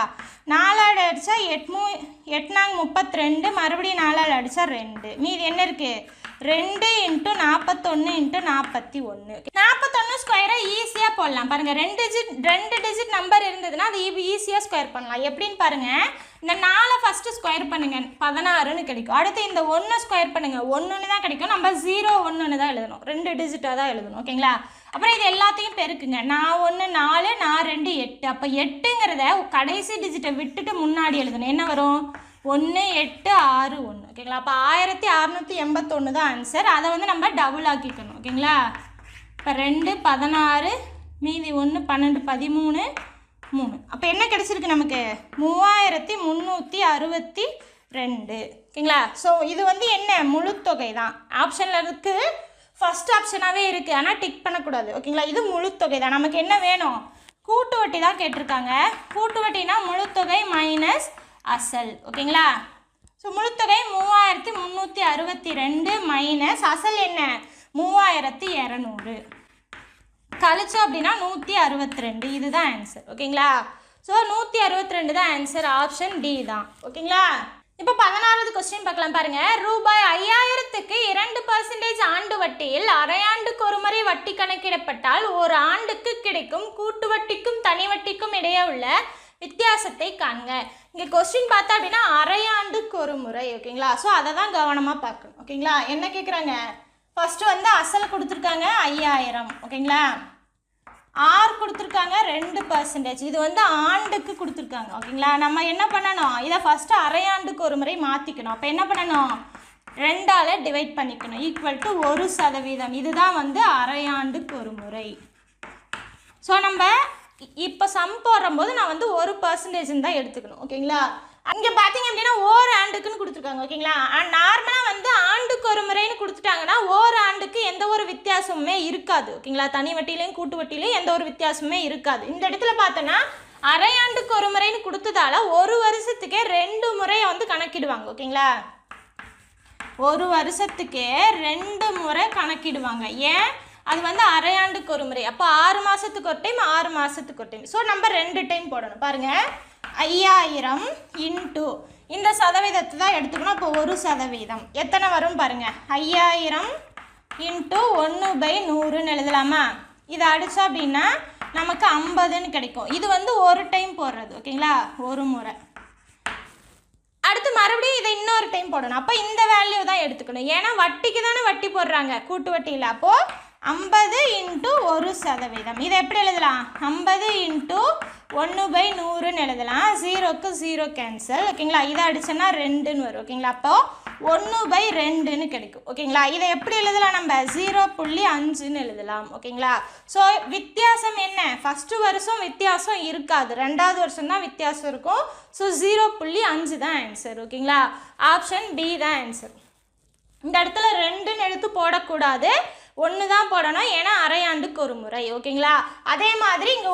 4ஆல் அடித்தா 8 32, மறுபடியும் 4ஆல் அடித்தா 2. மீதி என்ன இருக்குது? 2 × 41 × 41. 41 ஸ்கொயரை ஈஸியாக போடலாம் பாருங்கள். 2 டிஜிட் நம்பர் இருந்ததுன்னா அது ஈஸியாக ஸ்கொயர் பண்ணலாம். எப்படின்னு பாருங்கள், இந்த 4 ஃபஸ்ட்டு ஸ்கொயர் பண்ணுங்கள், 16ன்னு கிடைக்கும். அடுத்து இந்த 1 ஸ்கொயர் பண்ணுங்கள், 1ன்னு தான் கிடைக்கும். நம்ம 0 1ன்னு தான் எழுதணும், 2 டிஜிட்டாக தான் எழுதணும். ஓகேங்களா? அப்புறம் இது எல்லாத்தையும் பெருக்குங்க. நான் 1 4, நான் 2 8. அப்போ 8ங்கிறத கடைசி டிஜிட்டை விட்டுட்டு முன்னாடி எழுதணும். என்ன வரும்? 1 8 6 1. ஓகேங்களா? அப்போ 1681 தான் ஆன்சர். அதை வந்து நம்ம டபுள் ஆக்கிக்கணும். ஓகேங்களா? இப்போ 2 16, மீதி 1 12 13 3. அப்போ என்ன கிடச்சிருக்கு நமக்கு? 3362. ஓகேங்களா? ஸோ இது வந்து என்ன? முழுத்தொகை தான். ஆப்ஷனில் இருக்குது, ஃபஸ்ட் ஆப்ஷனாகவே இருக்குது, ஆனால் டிக் பண்ணக்கூடாது. ஓகேங்களா? இது முழுத்தொகை தான். நமக்கு என்ன வேணும்? கூட்டு வட்டி தான் கேட்டிருக்காங்க. கூட்டு வட்டினா முழுத்தொகை மைனஸ் அசல். ஓகேங்களா? ஸோ முழுத்தொகை 3362 மைனஸ் அசல் என்ன? 3200 கழிச்சோம் அப்படின்னா 162. இதுதான் ஆன்சர். ஓகேங்களா? ஸோ 162 தான் ஆன்சர். ஆப்ஷன் டி தான். ஓகேங்களா? இப்போ 16வது கொஸ்டின் பார்க்கலாம் பாருங்கள். ரூபாய் 5000க்கு 2% ஆண்டு வட்டியில் அரையாண்டுக்கு ஒரு முறை வட்டி கணக்கிடப்பட்டால் ஒரு ஆண்டுக்கு கிடைக்கும் கூட்டு வட்டிக்கும் தனி வட்டிக்கும் இடையே உள்ள வித்தியாசத்தை காண்க. இங்கே கொஸ்டின் பார்த்தா அப்படின்னா அரையாண்டுக்கு ஒரு முறை. ஓகேங்களா? ஸோ அதை தான் கவனமாக பார்க்கணும். ஓகேங்களா? என்ன கேட்குறாங்க? ஃபஸ்ட்டு வந்து அசல் கொடுத்துருக்காங்க 5000. ஓகேங்களா? ஆர் கொடுத்துருக்காங்க 2%. இது வந்து ஆண்டுக்கு கொடுத்துருக்காங்க. ஓகேங்களா? நம்ம என்ன பண்ணணும்? இதை ஃபஸ்ட்டு அரையாண்டுக்கு ஒரு முறை மாற்றிக்கணும். அப்போ என்ன பண்ணணும்? 2ஆல் டிவைட் பண்ணிக்கணும். Equal to 1%. இதுதான் வந்து அரையாண்டுக்கு ஒரு முறை. ஸோ நம்ம இப்போ சம் போடும்போது நான் வந்து 1% தான் எடுத்துக்கணும். ஓகேங்களா? அங்கே பார்த்தீங்க அப்படின்னா ஓர் ஆண்டுக்குன்னு கொடுத்துருக்காங்க. ஓகேங்களா? நார்மலாக வந்து ஆண்டுக்கு ஒரு முறைன்னு கொடுத்துட்டாங்கன்னா ஓர் ஆண்டுக்கு எந்த ஒரு வித்தியாசமுமே இருக்காது. ஓகேங்களா? தனி வட்டியிலையும் கூட்டு வட்டியிலையும் எந்த ஒரு வித்தியாசமுமே இருக்காது. இந்த இடத்துல பார்த்தோன்னா அரையாண்டுக்கு ஒரு முறைன்னு கொடுத்ததால ஒரு வருஷத்துக்கே 2 முறையை வந்து கணக்கிடுவாங்க. ஓகேங்களா? ஒரு வருஷத்துக்கே 2 முறை கணக்கிடுவாங்க. ஏன்? அது வந்து அரையாண்டுக்கு ஒரு முறை. அப்போ 6 மாதத்துக்கு ஒரு டைம், 6 மாதத்துக்கு ஒரு டைம். ஸோ நம்ம 2 டைம் போடணும். பாருங்கள், 5000 இன்ட்டு இந்த சதவீதத்தை தான் எடுத்துக்கணும். அப்போ 1%. எத்தனை வரும் பாருங்கள், 5000 இன்ட்டு 1/100ன்னு எழுதலாமா? இதை அடித்தா அப்படின்னா நமக்கு 50ன்னு கிடைக்கும். இது வந்து ஒரு டைம் போடுறது. ஓகேங்களா? ஒரு முறை. அடுத்து மறுபடியும் இதை இன்னொரு டைம் போடணும். அப்போ இந்த வேல்யூ தான் எடுத்துக்கணும். ஏன்னா வட்டிக்கு தானே வட்டி போடுறாங்க கூட்டு வட்டியில். அப்போது 50 இன்ட்டு 1%. இதை எப்படி எழுதலாம்? 50 இன்ட்டு 1/100ன்னு எழுதலாம். 0க்கு 0 கேன்சல். ஓகேங்களா? இதை அடிச்சோன்னா 2ன்னு வரும். ஓகேங்களா? அப்போது 1/2ன்னு கிடைக்கும். ஓகேங்களா, இதை எப்படி எழுதலாம்? நம்ம 0.5ன்னு எழுதலாம். ஓகேங்களா, ஸோ வித்தியாசம் என்ன? ஃபஸ்ட்டு வருஷம் வித்தியாசம் இருக்காது, 2வது வருஷம் தான் வித்தியாசம் இருக்கும். ஸோ 0.5 தான் ஆன்சர். ஓகேங்களா, ஆப்ஷன் பி தான் ஆன்சர். இந்த இடத்துல 2ன்னு எடுத்து போடக்கூடாது, 1 தான் போடணும், ஏன்னா அரையாண்டுக்கு ஒரு முறை. ஓகேங்களா, அதே மாதிரி இங்கே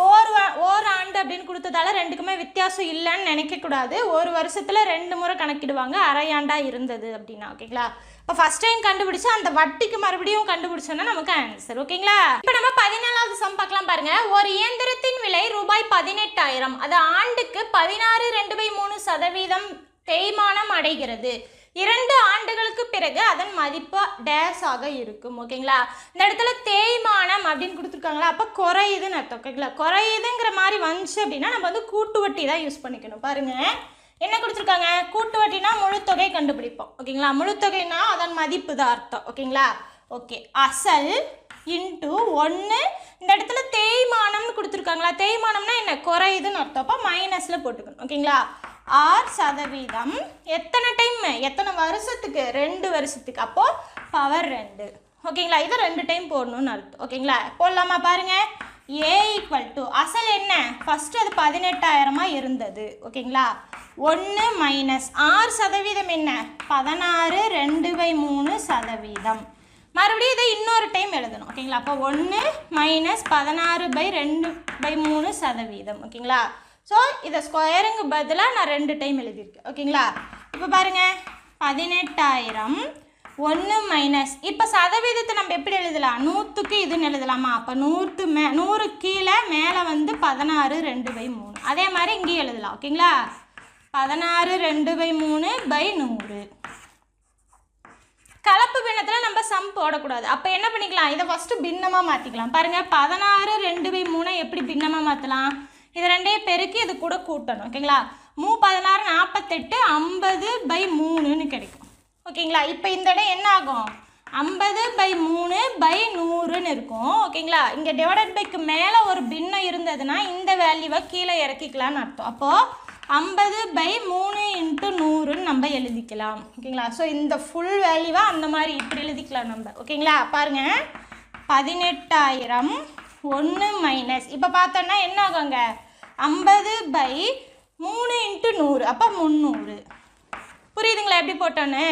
ஓராண்டு அப்படின்னு கொடுத்ததால 2க்குமே வித்தியாசம் இல்லைன்னு நினைக்கக்கூடாது. ஒரு வருஷத்தில் 2 முறை கணக்கிடுவாங்க அரையாண்டாக இருந்தது அப்படின்னா. ஓகேங்களா, இப்போ ஃபஸ்ட் டைம் கண்டுபிடிச்சா அந்த வட்டிக்கு மறுபடியும் கண்டுபிடிச்சோன்னா நமக்கு ஆன்சர். ஓகேங்களா, இப்போ நம்ம 14வது சம் பார்க்கலாம் பாருங்க. ஒரு இயந்திரத்தின் விலை ரூபாய் 18,000, அது ஆண்டுக்கு 16.2% தேய்மானம் அடைகிறது. 2 ஆண்டுகளுக்கு பிறகு அதன் மதிப்பு டேஸ் ஆக இருக்கும். ஓகேங்களா, இந்த இடத்துல தேய்மானம் அப்படின்னு கொடுத்துருக்காங்களா, அப்போ குறையுதுன்னு அர்த்தம். ஓகேங்களா, குறையுதுங்கிற மாதிரி வந்துச்சு அப்படின்னா நம்ம வந்து கூட்டு வட்டி தான் யூஸ் பண்ணிக்கணும். பாருங்க என்ன கொடுத்துருக்காங்க, கூட்டு வட்டினா முழுத்தொகை கண்டுபிடிப்போம். ஓகேங்களா, முழுத்தொகைனா அதன் மதிப்பு தான் அர்த்தம். ஓகேங்களா, ஓகே, அசல் இன்ட்டு 1. இந்த இடத்துல தேய்மானம்னு கொடுத்துருக்காங்களா, தேய்மானம்னா என்ன, குறையுதுன்னு அர்த்தம். அப்போ மைனஸில் போட்டுக்கணும். ஓகேங்களா, 6% எத்தனை டைம், எத்தனை வருஷத்துக்கு, 2 வருஷத்துக்கு, அப்போது பவர் 2. ஓகேங்களா, இதை 2 டைம் போடணும்னு அர்த்தம். ஓகேங்களா, போடலாமா? பாருங்க, ஏ ஈக்குவல் டு அசல் என்ன, ஃபஸ்ட்டு அது 18,000 இருந்தது. ஓகேங்களா, 1 மைனஸ் 6% என்ன, 16 2/3%. மறுபடியும் இதை இன்னொரு டைம் எழுதணும். ஓகேங்களா, அப்போ 1 மைனஸ் 16/2/3%. ஓகேங்களா, ஸோ இதை ஸ்கொயருங்க பதிலாக நான் 2 டைம் எழுதியிருக்கேன். ஓகேங்களா, இப்போ பாருங்கள் 18,000 1 மைனஸ், இப்போ சதவீதத்தை நம்ம எப்படி எழுதலாம், 100க்கு இதுன்னு எழுதலாமா? அப்போ 100 கீழே மேலே வந்து 16 2/3. அதே மாதிரி இங்கேயும் எழுதலாம். ஓகேங்களா, 16 2/3/100. கலப்பு பின்னத்தில் நம்ம சம் போடக்கூடாது. அப்போ என்ன பண்ணிக்கலாம், இதை ஃபஸ்ட்டு பின்னமாக மாற்றிக்கலாம். பாருங்கள் 16 2/3 எப்படி பின்னமாக மாற்றலாம், இது 2ஐயும் பெருக்கி இது கூட கூட்டணும். ஓகேங்களா, 16 48 50/3ன்னு கிடைக்கும். ஓகேங்களா, இப்போ இந்த இடம் என்ன ஆகும், 50/3/100ன்னு இருக்கும். ஓகேங்களா, இங்கே டிவைடட் பைக்கு மேலே ஒரு பின்னம் இருந்ததுன்னா இந்த வேல்யூவை கீழே இறக்கிக்கலான்னு அர்த்தம். அப்போது 50/3 × 100ன்னு நம்ம எழுதிக்கலாம். ஓகேங்களா, ஸோ இந்த ஃபுல் வேல்யூவாக அந்த மாதிரி இப்படி எழுதிக்கலாம் நம்ம. ஓகேங்களா, பாருங்கள் 18,000 1 மைனஸ், இப்போ பார்த்தோன்னா என்ன ஆகுங்க, 50/3 × 100, அப்போ 300. புரியுதுங்களா எப்படி போட்டோன்னு?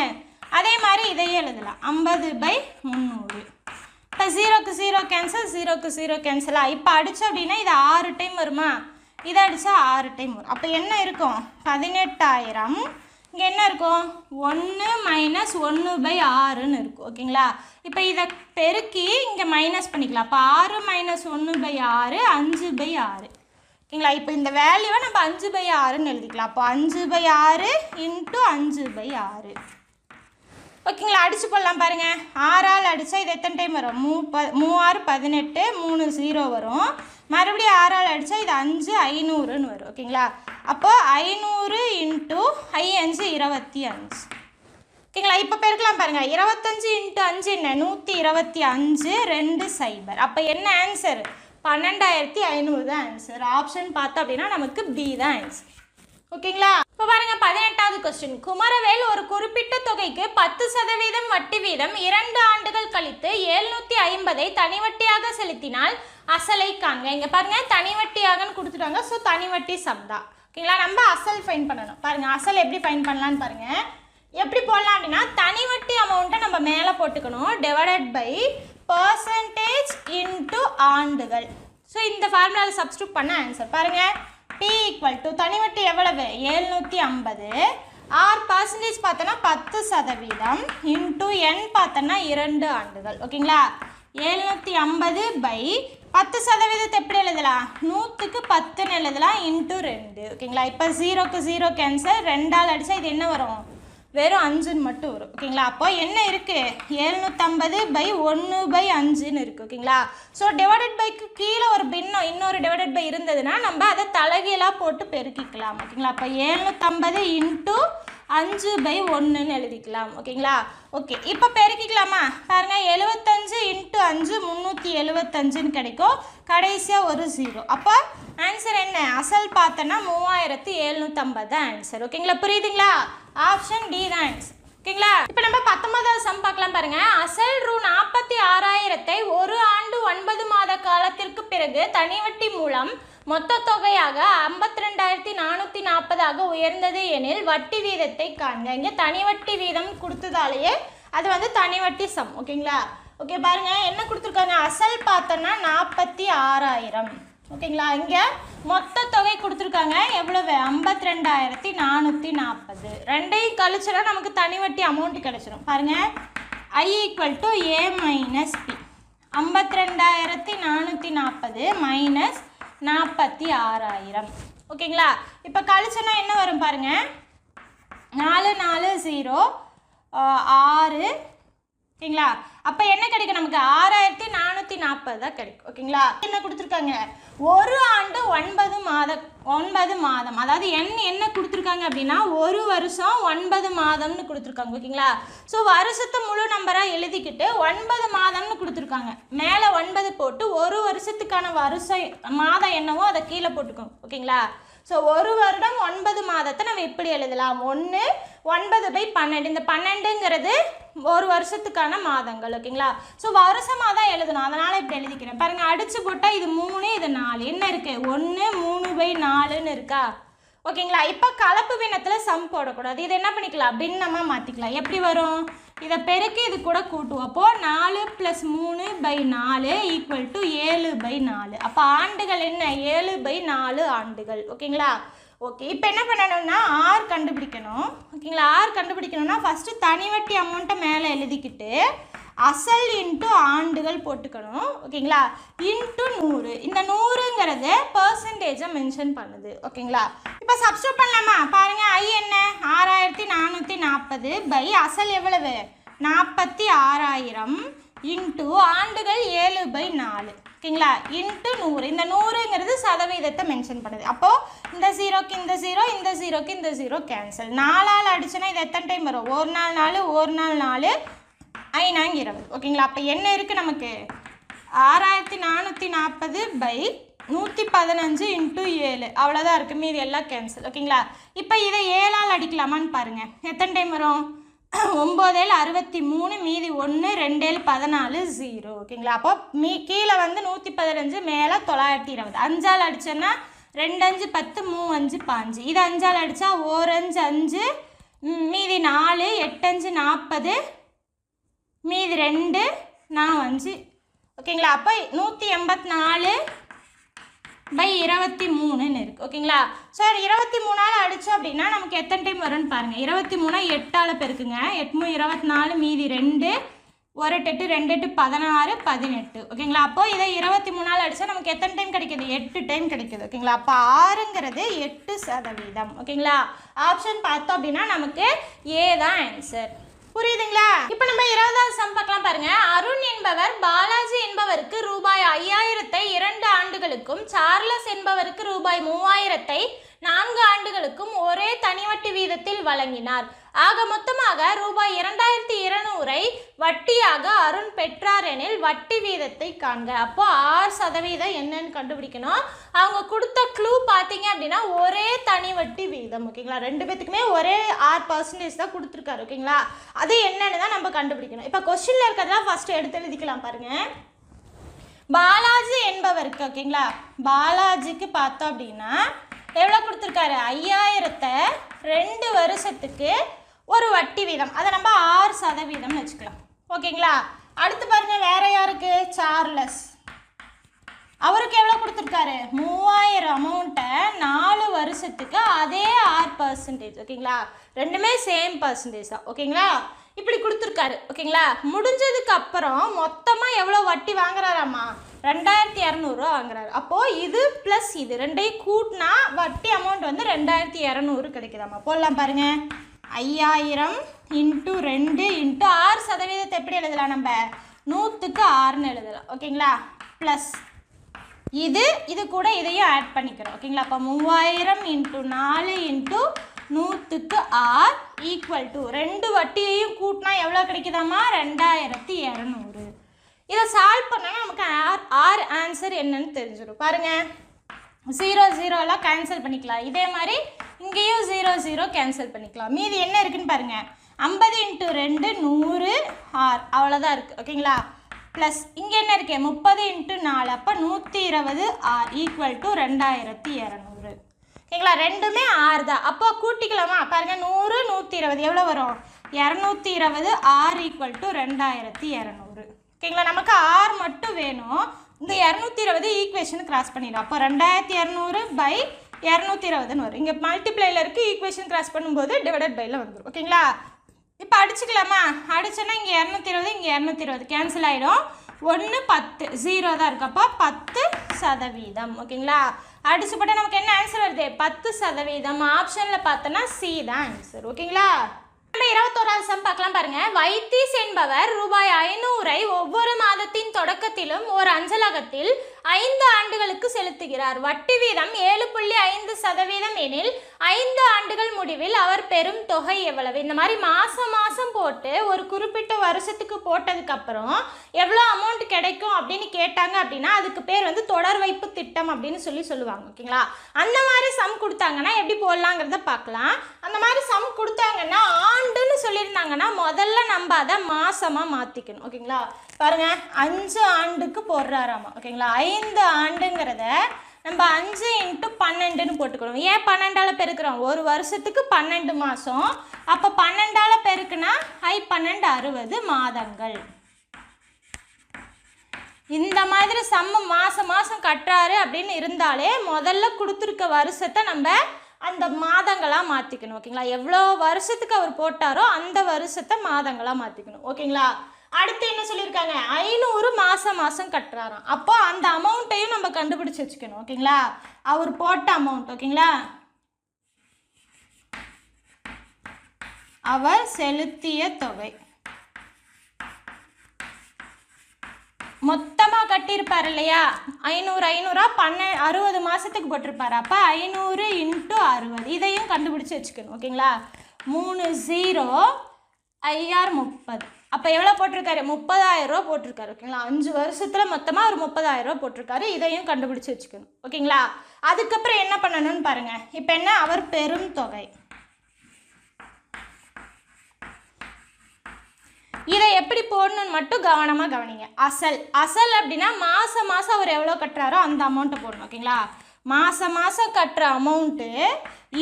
அதே மாதிரி இதையே எழுதலாம் 50/300. இப்போ 0க்கு 0 கேன்சல், 0க்கு 0 கேன்சலாக. இப்போ அடித்தோம் அப்படின்னா இது 6 டைம் வருமா, இதை அடித்தா 6 டைம் வரும். அப்போ என்ன இருக்கும், 18,000 இங்கே என்ன இருக்கும், 1 மைனஸ் 1/6ன்னு இருக்கும். ஓகேங்களா, இப்போ இதை பெருக்கி இங்கே மைனஸ் பண்ணிக்கலாம். அப்போ 6 மைனஸ் 1/6 5/6. ஓகேங்களா, இப்போ இந்த வேல்யூவை நம்ம 5/6ன்னு எழுதிக்கலாம். அப்போ 5/6 × 5/6. ஓகேங்களா, அடித்து போடலாம். பாருங்கள் 6ஆல் அடித்தா இது எத்தனை டைம் வரும், 3 6 18 3 0 வரும். மறுபடியும் 6ஆல் அடித்தா இது 5 500ன்னு வரும். ஓகேங்களா, அப்போது 500 × 5 25. ஓகேங்களா, இப்போ பெருக்கலாம் பாருங்கள், 25 × 5 என்ன, 125 2 0. அப்போ என்ன ஆன்சர், 12,500 தான் ஆன்சர். ஆப்ஷன் பார்த்தோம் அப்படின்னா நமக்கு பி தான் ஆன்சர். ஓகேங்களா, இப்போ பாருங்கள் 18வது கொஸ்டின். குமரவேல் ஒரு குறிப்பிட்ட தொகைக்கு 10% வட்டி வீதம் 2 ஆண்டுகள் கழித்து 750 தனி வட்டியாக செலுத்தினால் அசலை காண்க. இங்கே பாருங்கள் தனி வட்டியாகன்னு கொடுத்துட்டாங்க. ஸோ தனி வட்டி சம் தான். ஓகேங்களா, நம்ம அசல் ஃபைன் பண்ணணும். பாருங்கள் அசல் எப்படி ஃபைன் பண்ணலான்னு பாருங்கள். எப்படி போடலாம் அப்படின்னா தனி வட்டி அமௌண்ட்டை நம்ம மேலே போட்டுக்கணும், டிவைடட் பை பர்சன்டேஜ் இன்ட்டு ஆண்டுகள். ஸோ இந்த ஃபார்முலாவில் சப்ஸ்டியூட் பண்ண ஆன்சர் பாருங்கள், P ஈக்குவல் டு தனி வட்டி எவ்வளவு 750, R பர்சன்டேஜ் பார்த்தோன்னா 10% இன்ட்டு N பார்த்தோன்னா 2 ஆண்டுகள். ஓகேங்களா, 750 பை 10% எப்படி எழுதலாம், 100க்கு 10ன்னு எழுதலாம் இன்ட்டு 2. ஓகேங்களா, இப்போ 0க்கு 0 கேன்சல், 2ஆல் அடித்தா இது என்ன வரும், வெறும் 5ன்னு மட்டும் வரும். ஓகேங்களா, அப்போ என்ன இருக்குது 750 பை 1/5ன்னு இருக்குது. ஓகேங்களா, ஸோ டிவைடட் பைக்கு கீழே ஒரு பின்னம் இன்னொரு டிவைடட் பை இருந்ததுன்னா நம்ம அதை தலைகீழாக போட்டு பெருக்கிக்கலாம். ஓகேங்களா, அப்போ 750 இன்ட்டு 5/1ன்னு எழுதிக்கலாம். ஓகேங்களா, ஓகே இப்போ பெருக்கிக்கலாமா, பாருங்கள் 75 இன்ட்டு 5 375ன்னு கிடைக்கும், கடைசியாக ஒரு 0. அப்போ ஆன்சர் என்ன, அசல் பார்த்தோன்னா 3750 தான் ஆன்சர். ஓகேங்களா, புரியுதுங்களா, ஆப்ஷன் டி தான் ஆன்சர். ஓகேங்களா? இப்போ நம்ம 19வது சம் பார்க்கலாம் பாருங்க. அசல் ரூ 46,000 ஒரு ஆண்டு 9 மாத காலத்திற்கு பிறகு தனி வட்டி மூலம் மொத்த தொகையாக 52,440 உயர்ந்தது எனில் வட்டி வீதத்தை காண்க. இங்கே தனி வட்டி வீதம் கொடுத்ததாலேயே அது வந்து தனி வட்டி சம். ஓகேங்களா? ஓகே பாருங்க, என்ன கொடுத்துருக்காங்க? அசல் பார்த்தோன்னா 46,000. ஓகேங்களா? இங்கே மொத்த தொகை கொடுத்துருக்காங்க எவ்வளவு? 52,440. ரெண்டையும் கழிச்சா நமக்கு தனி வட்டி அமௌண்ட் கிடைச்சிடும். பாருங்க, I = A - P. 52,440 மைனஸ் 46,000. ஓகேங்களா? இப்போ கழிச்சனா என்ன வரும் பாருங்க, 4 4 0 6. ஓகேங்களா? அப்போ என்ன கிடைக்கும் நமக்கு? 6,440 தான் கிடைக்கும். ஓகேங்களா? என்ன கொடுத்துருக்காங்க? ஒரு ஆண்டு 9 மாதம், அதாவது என்ன கொடுத்துருக்காங்க அப்படின்னா ஒரு வருஷம் 9 மாதம்னு கொடுத்துருக்காங்க. ஓகேங்களா? ஸோ வருஷத்தை முழு நம்பராக எழுதிக்கிட்டு 9 மாதம்னு கொடுத்துருக்காங்க. மேலே 9 போட்டு ஒரு வருஷத்துக்கான மாதம் என்னவோ அதை கீழே போட்டுக்கோங்க. ஓகேங்களா? ஸோ ஒரு வருடம் 9 மாதத்தை நம்ம எப்படி எழுதலாம்? 1 9/12. இந்த 12ங்கிறது ஒரு வருஷத்துக்கான மாதங்கள். ஓகேங்களா? ஸோ வருஷமாக தான் எழுதணும், அதனால் இப்படி எழுதிக்கிறேன். பாருங்கள், அடித்து போட்டால் இது 3 இது 4 என்ன இருக்குது? 1 3/4ன்னு இருக்கா? ஓகேங்களா? இப்போ கலப்பு பின்னத்தில் சம் போடக்கூடாது. இது என்ன பண்ணிக்கலாம்? பின்னமாக மாற்றிக்கலாம். எப்படி வரும்? இதை பெருக்கி இது கூட கூட்டுவோம். அப்போது 4 + 3/4 = 7/4. அப்போ ஆண்டுகள் என்ன? 7/4 ஆண்டுகள். ஓகேங்களா? ஓகே, இப்போ என்ன பண்ணணும்னா R கண்டுபிடிக்கணும். ஓகேங்களா? R கண்டுபிடிக்கணும்னா ஃபஸ்ட்டு தனி வட்டி அமௌண்ட்டை மேலே எழுதிக்கிட்டு அசல் இன்ட்டு ஆண்டுகள் போட்டுக்கணும். ஓகேங்களா? இன்ட்டு 100. இந்த 100ங்கிறது பர்சன்டேஜை மென்ஷன் பண்ணுது. ஓகேங்களா? இப்போ சப்ஸ்டியூட் பண்ணலாமா? பாருங்கள், I என்ன? 6,440 அசல் எவ்வளவு? 46,000 இன்ட்டு ஆண்டுகள் 7/4. ஓகேங்களா? இன்ட்டு 100. இந்த 100ங்கிறது சதவீதத்தை மென்ஷன் பண்ணுது. அப்போது இந்த 0க்கு இந்த 0, இந்த 0க்கு இந்த 0 கேன்சல். 4ஆல் அடிச்சுன்னா இது எத்தனை டைம் வரும்? 1 நாள் 4, 1 நாள் 4, 5 நாங்க 20. ஓகேங்களா? அப்போ என்ன இருக்குது நமக்கு? 6,440/115 இன்ட்டு 7. அவ்வளோதான் இருக்குது, மீதி எல்லாம் கேன்சல். ஓகேங்களா? இப்போ இதை 7ஆல் அடிக்கலாமான்னு பாருங்கள். எத்தனை டைம் வரும்? 9 63, மீதி 1, 2 14, 0. ஓகேங்களா? அப்போ கீழே வந்து 115, மேலே 920. 5ஆல் அடிச்சோன்னா 2 5 10, 3 5 15. இது 5ஆல் அடித்தா 1 5 5, மீதி 4, 8 5 40, மீதி 2 4 5. ஓகேங்களா? அப்போ 184/23ன்னு இருக்குது. ஓகேங்களா? சார் 23ஆல் அடித்தோம் அப்படின்னா நமக்கு எத்தனை டைம் வரும்னு பாருங்கள். 23 8ஆல் பெருக்குங்க. 8 3 24, மீதி 2, 1 8 2 8 16 18. ஓகேங்களா? அப்போது இதை 23ஆல் அடித்தா நமக்கு எத்தனை டைம் கிடைக்கிது? 8 டைம் கிடைக்கிது. ஓகேங்களா? அப்போ 6ங்கிறது 8%. ஓகேங்களா? ஆப்ஷன் பார்த்தோம் அப்படின்னா நமக்கு ஏ தான் ஆன்சர். புரியுதுங்களா? இப்போ நம்ம 20வது சம் பார்க்கலாம் பாருங்க. அருண் என்பவர் பாலாஜி என்பவருக்கு ரூபாய் 5,000 2 ஆண்டுகளுக்கும், சார்லஸ் என்பவருக்கு ரூபாய் 3,000 4 ஆண்டுகளுக்கும் ஒரே தனிவட்டி வீதத்தில் வழங்கினார். ஆக மொத்தமாக ரூபாய் 2,200 வட்டியாக அருண் பெற்றார் எனில் வட்டி வீதத்தை காண்க. அப்போ 6% என்னன்னு கண்டுபிடிக்கணும். அவங்க கொடுத்த க்ளூ பார்த்தீங்க அப்படின்னா ஒரே தனி வட்டி வீதம். ஓகேங்களா? 2 பேத்துக்குமே ஒரே 6% தான் கொடுத்துருக்காரு. ஓகேங்களா? அது என்னன்னு தான் நம்ம கண்டுபிடிக்கணும். இப்போ கொஸ்டின்ல இருக்கிறதெல்லாம் ஃபர்ஸ்ட் எடுத்து எழுதிக்கலாம் பாருங்க. பாலாஜி என்பவருக்கு, ஓகேங்களா, பாலாஜிக்கு பார்த்தோம் அப்படின்னா எவ்வளோ கொடுத்துருக்காரு? 5,000 2 வருஷத்துக்கு ஒரு வட்டி வீதம், அதை நம்ம 6%ன்னு வச்சுக்கலாம். ஓகேங்களா? அடுத்து பாருங்க, வேற யாருக்கு? சார்லஸ், அவருக்கு எவ்வளோ கொடுத்துருக்காரு? 3,000 அமௌண்ட்டை 4 வருஷத்துக்கு அதே 6%. ஓகேங்களா? ரெண்டுமே சேம் பர்சன்டேஜ் தான். ஓகேங்களா? இப்படி கொடுத்துருக்காரு. ஓகேங்களா? முடிஞ்சதுக்கு அப்புறம் மொத்தமாக எவ்வளோ வட்டி வாங்குறாராம்மா? 2,200 வாங்குறாரு. அப்போது இது ப்ளஸ் இது ரெண்டையும் கூட்டினா வட்டி அமௌண்ட் வந்து 2,200 கிடைக்குதாம்மா. போடலாம் பாருங்கள். 5,000 இன்ட்டு 2 இன்ட்டு 6% எப்படி எழுதலாம்? நம்ம 100க்கு 6ன்னு எழுதலாம். ஓகேங்களா? ப்ளஸ் இது கூட இதையும் ஆட் பண்ணிக்கிறோம். ஓகேங்களா? அப்போ 3,000 இன்ட்டு 4 இன்ட்டு 100க்கு 6 ஈக்குவல் டு 2 வட்டியையும் கூட்டினா எவ்வளோ கிடைக்குதாம்மா? 2,200. இதை சால்வ் பண்ணால் நமக்கு ஆர் ஆன்சர் என்னன்னு தெரிஞ்சிடும். பாருங்கள், 0 0 கேன்சல் பண்ணிக்கலாம். இதே மாதிரி இங்கேயும் 0 0 கேன்சல் பண்ணிக்கலாம். மீதி என்ன இருக்குன்னு பாருங்கள். 50 × 2 100 R அவ்வளோதான் இருக்குது ஓகேங்களா. ப்ளஸ் இங்கே என்ன இருக்கு 30 × 4 அப்போ 120 R ஈக்குவல் டு 2200 ஓகேங்களா. ரெண்டுமே R தான். அப்போ கூட்டிக்கலாமா பாருங்கள் 100 120 எவ்வளோ வரும் 220 R ஈக்குவல் டு 2200 ஓகேங்களா. நமக்கு R மட்டும் வேணும். இந்த 220 ஈக்குவேஷன் கிராஸ் பண்ணிடும். அப்போ 2200 பை 220ன்னு வரும். இங்கே மல்டிப்ளைல இருக்குது, ஈக்குவேஷன் கிராஸ் பண்ணும்போது டிவைடட் பையில் வந்துடும் ஓகேங்களா. இப்போ அடிச்சுக்கலாமா, அடிச்சோன்னா இங்கே 220 இங்கே 220 கேன்சல் ஆகிடும். 1 10 0 தான் இருக்குது. அப்போ 10% ஓகேங்களா. அடிச்சு போட்டால் நமக்கு என்ன ஆன்சர் வருது 10%. ஆப்ஷனில் பார்த்தோன்னா சி தான் ஆன்சர் ஓகேங்களா. 21வது சம் பார்க்கலாம் பாருங்க. வைத்தீஸ் என்பவர் ரூபாய் 500ஐ ஒவ்வொரு மாதத்தின் தொடக்கத்திலும் ஒரு அஞ்சலகத்தில் 5 ஆண்டுகளுக்கு செலுத்துகிறார். வட்டி வீதம் 7.5% எனில் 5 ஆண்டுகள் முடிவில் அவர் பெறும் தொகை எவ்வளவு? இந்த மாதிரி மாதம் மாதம் போட்டு ஒரு குறிப்பிட்ட வருஷத்துக்கு போட்டதுக்கப்புறம் எவ்வளோ அமௌண்ட் கிடைக்கும் அப்படின்னு கேட்டாங்க அப்படின்னா அதுக்கு பேர் வந்து தொடர் வைப்பு திட்டம் அப்படின்னு சொல்லுவாங்க ஓகேங்களா. அந்த மாதிரி சம் கொடுத்தாங்கன்னா எப்படி போடலாங்கிறத பார்க்கலாம். அந்த மாதிரி சம் கொடுத்தாங்கன்னா ஆண்டுன்னு சொல்லியிருந்தாங்கன்னா முதல்ல நம்ம அதை மாசமாக மாற்றிக்கணும் ஓகேங்களா. பாருங்க 5 ஆண்டுக்கு போடுறாராமா ஓகேங்களா. 5 ஆண்டுங்கிறத நம்ம 5 × 12ன்னு போட்டுக்கணும். ஏன் 12ஆல் பெருக்கிறோம், ஒரு வருஷத்துக்கு 12 மாதம். அப்போ 12ஆல் பெருக்குனா 12 60 மாதங்கள். இந்த மாதிரி சம்ம மாதம் மாதம் கட்டுறாரு அப்படின்னு இருந்தாலே முதல்ல கொடுத்துருக்க வருஷத்தை நம்ம அந்த மாதங்களாக மாற்றிக்கணும் ஓகேங்களா. எவ்வளோ வருஷத்துக்கு அவர் போட்டாரோ அந்த வருஷத்தை மாதங்களாக மாற்றிக்கணும் ஓகேங்களா. அடுத்து என்ன சொல்லியிருக்காங்க 500 மாதம் மாதம் கட்டுறாராம். அப்போ அந்த அமௌண்ட்டையும் நம்ம கண்டுபிடிச்சி வச்சுக்கணும் ஓகேங்களா. அவர் போட்ட அமௌண்ட் ஓகேங்களா, அவர் செலுத்திய தொகை மொத்தமாக கட்டியிருப்பார் இல்லையா. 500 60 மாதத்துக்கு போட்டிருப்பார். அப்போ 500 × 60 இதையும் கண்டுபிடிச்சி வச்சுக்கணும் ஓகேங்களா. 3 0 IR 30. அப்போ எவ்வளோ போட்டிருக்காரு 30,000 ரூபா போட்டிருக்காரு ஓகேங்களா. 5 வருஷத்தில் மொத்தமாக ஒரு 30,000 ரூபா போட்டிருக்காரு. இதையும் கண்டுபிடிச்சி வச்சுக்கணும் ஓகேங்களா. அதுக்கப்புறம் என்ன பண்ணணும்னு பாருங்கள். இப்போ என்ன அவர் பெரும் தொகை, இதை எப்படி போடணும்னு மட்டும் கவனமாக கவனிங்க. அசல் அப்படின்னா மாதம் மாதம் அவர் எவ்வளோ கட்டுறாரோ அந்த அமௌண்ட்டை போடணும் ஓகேங்களா. மாதம் மாதம் கட்டுற அமௌண்ட்டு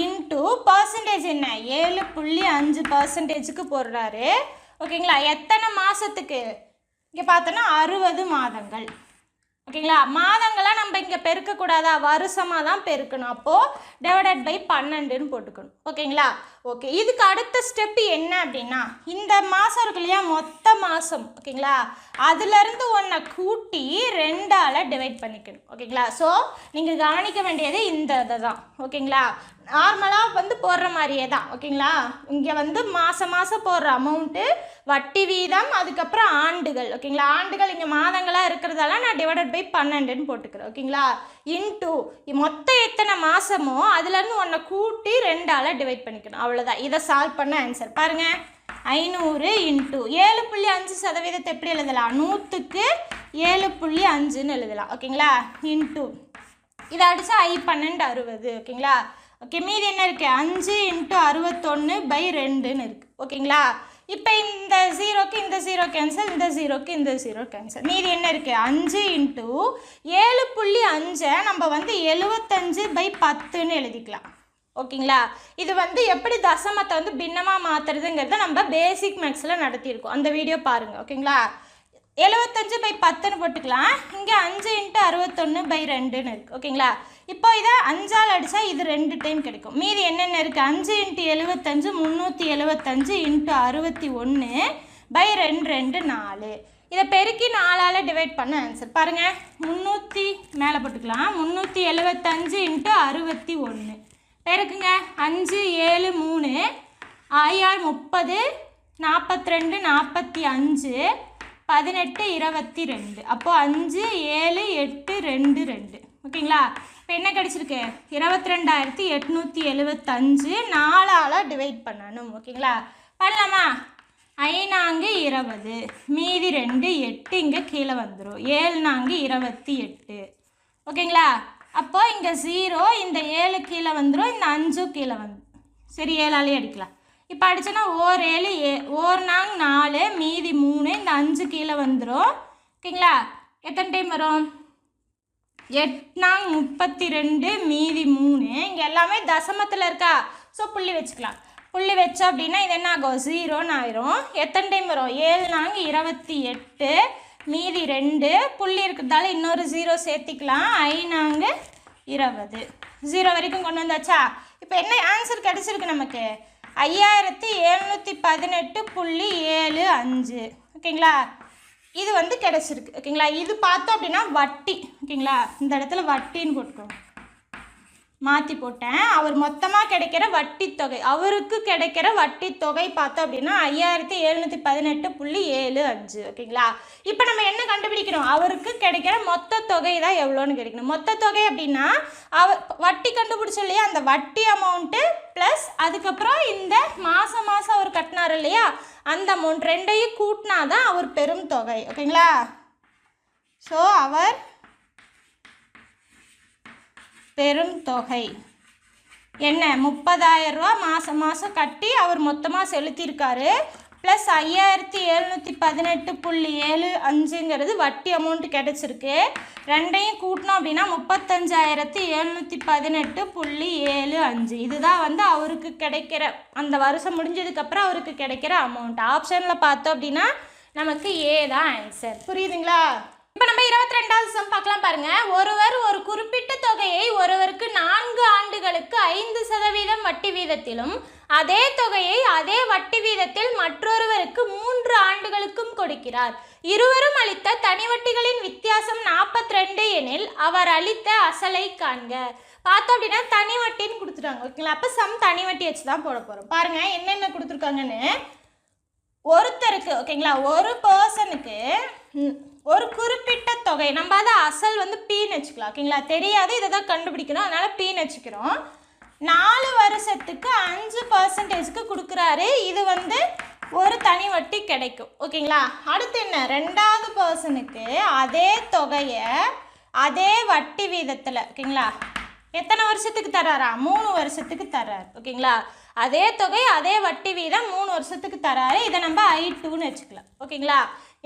இன்ட்டு பர்சன்டேஜ் என்ன 7.5%க்கு போடுறாரு ஓகேங்களா. எத்தனை மாதத்துக்கு இங்கே பார்த்தோன்னா 60 மாதங்கள் ஓகேங்களா. மாதங்களாக நம்ம இங்கே பெருக்கக்கூடாதா, வருஷமாக தான் பெருக்கணும். அப்போது டிவைடட் பை 12ன்னு போட்டுக்கணும் ஓகேங்களா. ஓகே, இதுக்கு அடுத்த ஸ்டெப்பு என்ன அப்படின்னா இந்த மாதம் இருக்கு இல்லையா மொத்த மாதம் ஓகேங்களா, அதுலேருந்து ஒன்றை கூட்டி 2ஆல் டிவைட் பண்ணிக்கணும் ஓகேங்களா. ஸோ நீங்கள் கவனிக்க வேண்டியது இந்த இதை தான் ஓகேங்களா. நார்மலாக வந்து போடுற மாதிரியே தான் ஓகேங்களா. இங்கே வந்து மாதம் மாதம் போடுற அமௌண்ட்டு, வட்டி வீதம், அதுக்கப்புறம் ஆண்டுகள் ஓகேங்களா. ஆண்டுகள் இங்கே மாதங்களாக இருக்கிறதால நான் டிவைடட் பை 12ன்னு போட்டுக்கிறேன் ஓகேங்களா. இன்ட்டு மொத்தம் எத்தனை மாதமோ அதுலேருந்து ஒன்றை கூட்டி 2ஆல் டிவைட் பண்ணிக்கணும் அவ்வளோதான். இதை சால்வ் பண்ண ஆன்சர் பாருங்கள். 500 × 7.5% எப்படி எழுதலாம், 100க்கு 7.5ன்னு எழுதலாம் ஓகேங்களா. இன்ட்டு இதை அடித்தா 12 60 ஓகேங்களா. ஓகே, மீதி என்ன இருக்குது 5 × 61/2ன்னு இருக்குது ஓகேங்களா. இப்போ இந்த 0க்கு இந்த 0 கேன்சல், இந்த 0க்கு இந்த 0 கேன்சல். மீதி என்ன இருக்குது 5 × 7.5 நம்ம வந்து 75/10ன்னு எழுதிக்கலாம் ஓகேங்களா. இது வந்து எப்படி தசமத்தை வந்து பின்னமாக மாற்றுறதுங்கிறத நம்ம பேசிக் மேக்ஸில் நடத்தியிருக்கோம், அந்த வீடியோ பாருங்கள் ஓகேங்களா. 75/10ன்னு போட்டுக்கலாம். இங்கே 5 × 61/2ன்னு இருக்குது ஓகேங்களா. இப்போ இதை 5ஆல் அடித்தா இது 2 டைம் கிடைக்கும். மீதி என்னென்ன இருக்குது 5 × 75 375 × 61/2 4. இதை பெருக்கி 4ஆல் டிவைட் பண்ண ஆன்சர் பாருங்கள். 300 மேலே போட்டுக்கலாம். 375 × 61 பெருக்குங்க. 5 7 3 IR 30 42 45 18 22. அப்போது 5 7 8 2 2 ஓகேங்களா. இப்போ என்ன கிடச்சிருக்கு 22,875 4ஆல் டிவைட் பண்ணணும் ஓகேங்களா. பண்ணலாமா. 5 20 மீதி 2 8 இங்கே கீழே வந்துடும். 7 28 ஓகேங்களா. அப்போ இங்கே 0 இந்த 7 கீழே வந்துடும், இந்த 5 கீழே வந்துடும். சரி 7ஆலே அடிக்கலாம். இப்போ அடிச்சோன்னா ஓர் 7 ஓர் 4 மீதி 3 இந்த 5 கீழே வந்துடும் ஓகேங்களா. எத்தனை டைம் வரும் 8 32 மீதி 3 இங்கே எல்லாமே தசமத்தில் இருக்கா. ஸோ புள்ளி வச்சுக்கலாம். புள்ளி வச்சோம் அப்படின்னா இது என்ன ஆகும் 0ன்னு ஆயிரும். எத்தனை டைம் வரும் 7 28 மீதி 2 புள்ளி இருக்கிறதால இன்னொரு 0 சேர்த்திக்கலாம். 5 20 0 வரைக்கும் கொண்டு வந்தாச்சா. இப்போ என்ன ஆன்சர் கிடச்சிருக்கு நமக்கு 5718.75 ஓகேங்களா. இது வந்து கிடச்சிருக்கு ஓகேங்களா. இது பார்த்தோம் அப்படின்னா வட்டி ஓகேங்களா. இந்த இடத்துல வட்டின்னு போட்டுக்கோங்க. மாற்றி போட்டேன். அவர் மொத்தமாக கிடைக்கிற வட்டி தொகை அவருக்கு கிடைக்கிற வட்டி தொகை பார்த்தோம் அப்படின்னா 5718.75 ஓகேங்களா. இப்போ நம்ம என்ன கண்டுபிடிக்கணும் அவருக்கு கிடைக்கிற மொத்த தொகை தான் எவ்வளோன்னு கிடைக்கணும். மொத்த தொகை அப்படின்னா அவர் வட்டி கண்டுபிடிச்சோம் இல்லையா அந்த வட்டி அமௌண்ட்டு ப்ளஸ் அதுக்கப்புறம் இந்த மாதம் அவர் கட்டினார் இல்லையா அந்த அமௌண்ட் ரெண்டையும் கூட்டினா தான் அவர் பெரும் தொகை ஓகேங்களா. ஸோ அவர் பெரும் தொகை என்ன 30,000 ரூபா மாதம் கட்டி அவர் மொத்தமாக செலுத்தியிருக்காரு ப்ளஸ் 5718.75 வட்டி அமௌண்ட் கிடச்சிருக்கு. ரெண்டையும் கூட்டினோம் அப்படின்னா 35,718.75 இதுதான் வந்து அவருக்கு கிடைக்கிற அந்த வருஷம் முடிஞ்சதுக்கப்புறம் அவருக்கு கிடைக்கிற அமௌண்ட். ஆப்ஷனில் பார்த்தோம் அப்படின்னா நமக்கு ஏ தான் ஆன்சர். புரியுதுங்களா. இப்போ நம்ம 22வது சம் பார்க்கலாம் பாருங்க. ஒருவர் ஒரு குறிப்பிட்ட தொகையை ஒருவருக்கு 4 ஆண்டுகளுக்கு 5% வட்டி வீதத்திலும் அதே தொகையை அதே வட்டி வீதத்தில் மற்றொருவருக்கு 3 ஆண்டுகளுக்கும் கொடுக்கிறார். இருவரும் அளித்த தனி வட்டிகளின் வித்தியாசம் 42 எனில் அவர் அளித்த அசலை காண்க. பார்த்தோம் அப்படின்னா தனி வட்டின்னு கொடுத்துட்டாங்க ஓகேங்களா. அப்போ சம் தனி வட்டி வச்சு தான் போட போகிறோம். பாருங்க என்னென்ன கொடுத்துருக்காங்கன்னு. ஒருத்தருக்கு ஓகேங்களா ஒரு பர்சனுக்கு ஒரு குறிப்பிட்ட தொகை நம்ம அதை அசல் வந்து பீன்னு வச்சுக்கலாம் ஓகேங்களா. தெரியாது இதை தான் கண்டுபிடிக்கணும் அதனால் பீன்னு வச்சுக்கிறோம். 4 வருஷத்துக்கு 5% கொடுக்குறாரு. இது வந்து ஒரு தனி வட்டி கிடைக்கும் ஓகேங்களா. அடுத்து என்ன ரெண்டாவது பர்சனுக்கு அதே தொகையை அதே வட்டி வீதத்தில் ஓகேங்களா எத்தனை வருஷத்துக்கு தராரா 3 வருஷத்துக்கு தர்றாரு ஓகேங்களா. அதே தொகை அதே வட்டி வீதம் 3 வருஷத்துக்கு தராரு. இதை நம்ம I2ன்னு வச்சுக்கலாம் ஓகேங்களா.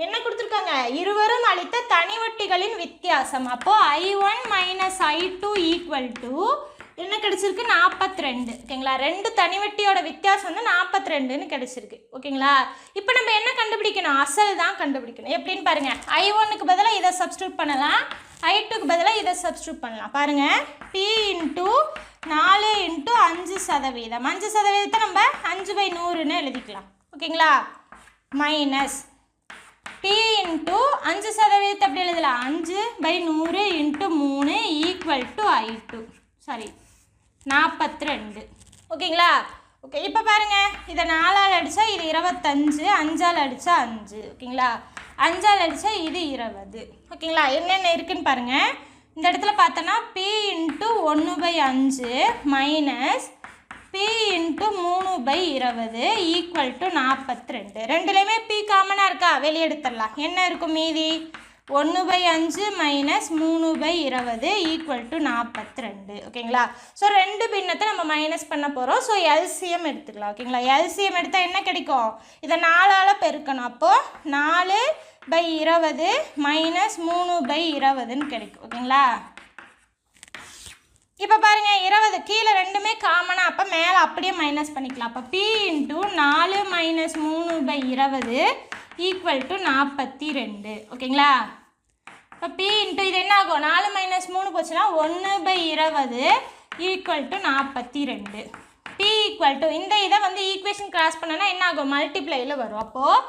என்ன கொடுத்துருக்காங்க இருவரும் அளித்த தனி வட்டிகளின் வித்தியாசம். அப்போது I1 minus I2 equal to என்ன கிடைச்சிருக்கு 42 ஓகேங்களா. ரெண்டு தனி வட்டியோட வித்தியாசம் வந்து 42ன்னு கிடைச்சிருக்கு ஓகேங்களா. இப்போ நம்ம என்ன கண்டுபிடிக்கணும் அசல் தான் கண்டுபிடிக்கணும். எப்படின்னு பாருங்க I1க்கு பதிலாக இதை சப்ஸ்டியூட் பண்ணலாம் I2க்கு பதிலாக இதை சப்ஸ்டியூட் பண்ணலாம். பாருங்கள் P × 4 × 5% 5% நம்ம 5/100ன்னு எழுதிக்கலாம் ஓகேங்களா. மைனஸ் P × 5% அப்படி எழுதலாம் 5/100 × 3 ஈக்குவல் டு I2 சாரி 42 ஓகேங்களா. ஓகே இப்போ பாருங்கள் இதை 4ஆல் அடித்தா இது 25 5ஆல் அடித்தா 5 ஓகேங்களா. 5ஆல் அடித்தா இது 20 ஓகேங்களா. என்னென்ன இருக்குன்னு பாருங்கள். இந்த இடத்துல பார்த்தோன்னா P × 1/5 minus P × 3/20 equal to 42. ரெண்டுலேயுமே P காமனாக இருக்கா வெளியே எடுத்துடலாம். என்ன இருக்கும் மீதி 1/5 மைனஸ் 3/20 ஈக்குவல் டு 42 ஓகேங்களா. ஸோ ரெண்டு பின்னத்தை நம்ம மைனஸ் பண்ண போகிறோம். ஸோ எல்சிஎம் எடுத்துக்கலாம் ஓகேங்களா. எல்சிஎம் எடுத்தால் என்ன கிடைக்கும் இதை 4ஆல் பெருக்கணும். அப்போது 4/20 மைனஸ் 3/20ன்னு கிடைக்கும் ஓகேங்களா. இப்போ பாருங்கள் 20 கீழே ரெண்டுமே காமனாக அப்போ மேலே அப்படியே மைனஸ் பண்ணிக்கலாம். அப்போ P × 4 மைனஸ் 3/20 ஈக்குவல் டு 42 ஓகேங்களா. இப்போ P × இது என்ன ஆகும் 4 மைனஸ் 3 போச்சுன்னா 1/20 equal to 42. P equal to இந்த இதை வந்து ஈக்குவேஷன் கிராஸ் பண்ணனா என்ன ஆகும் மல்டிப்ளையில் வரும். அப்போது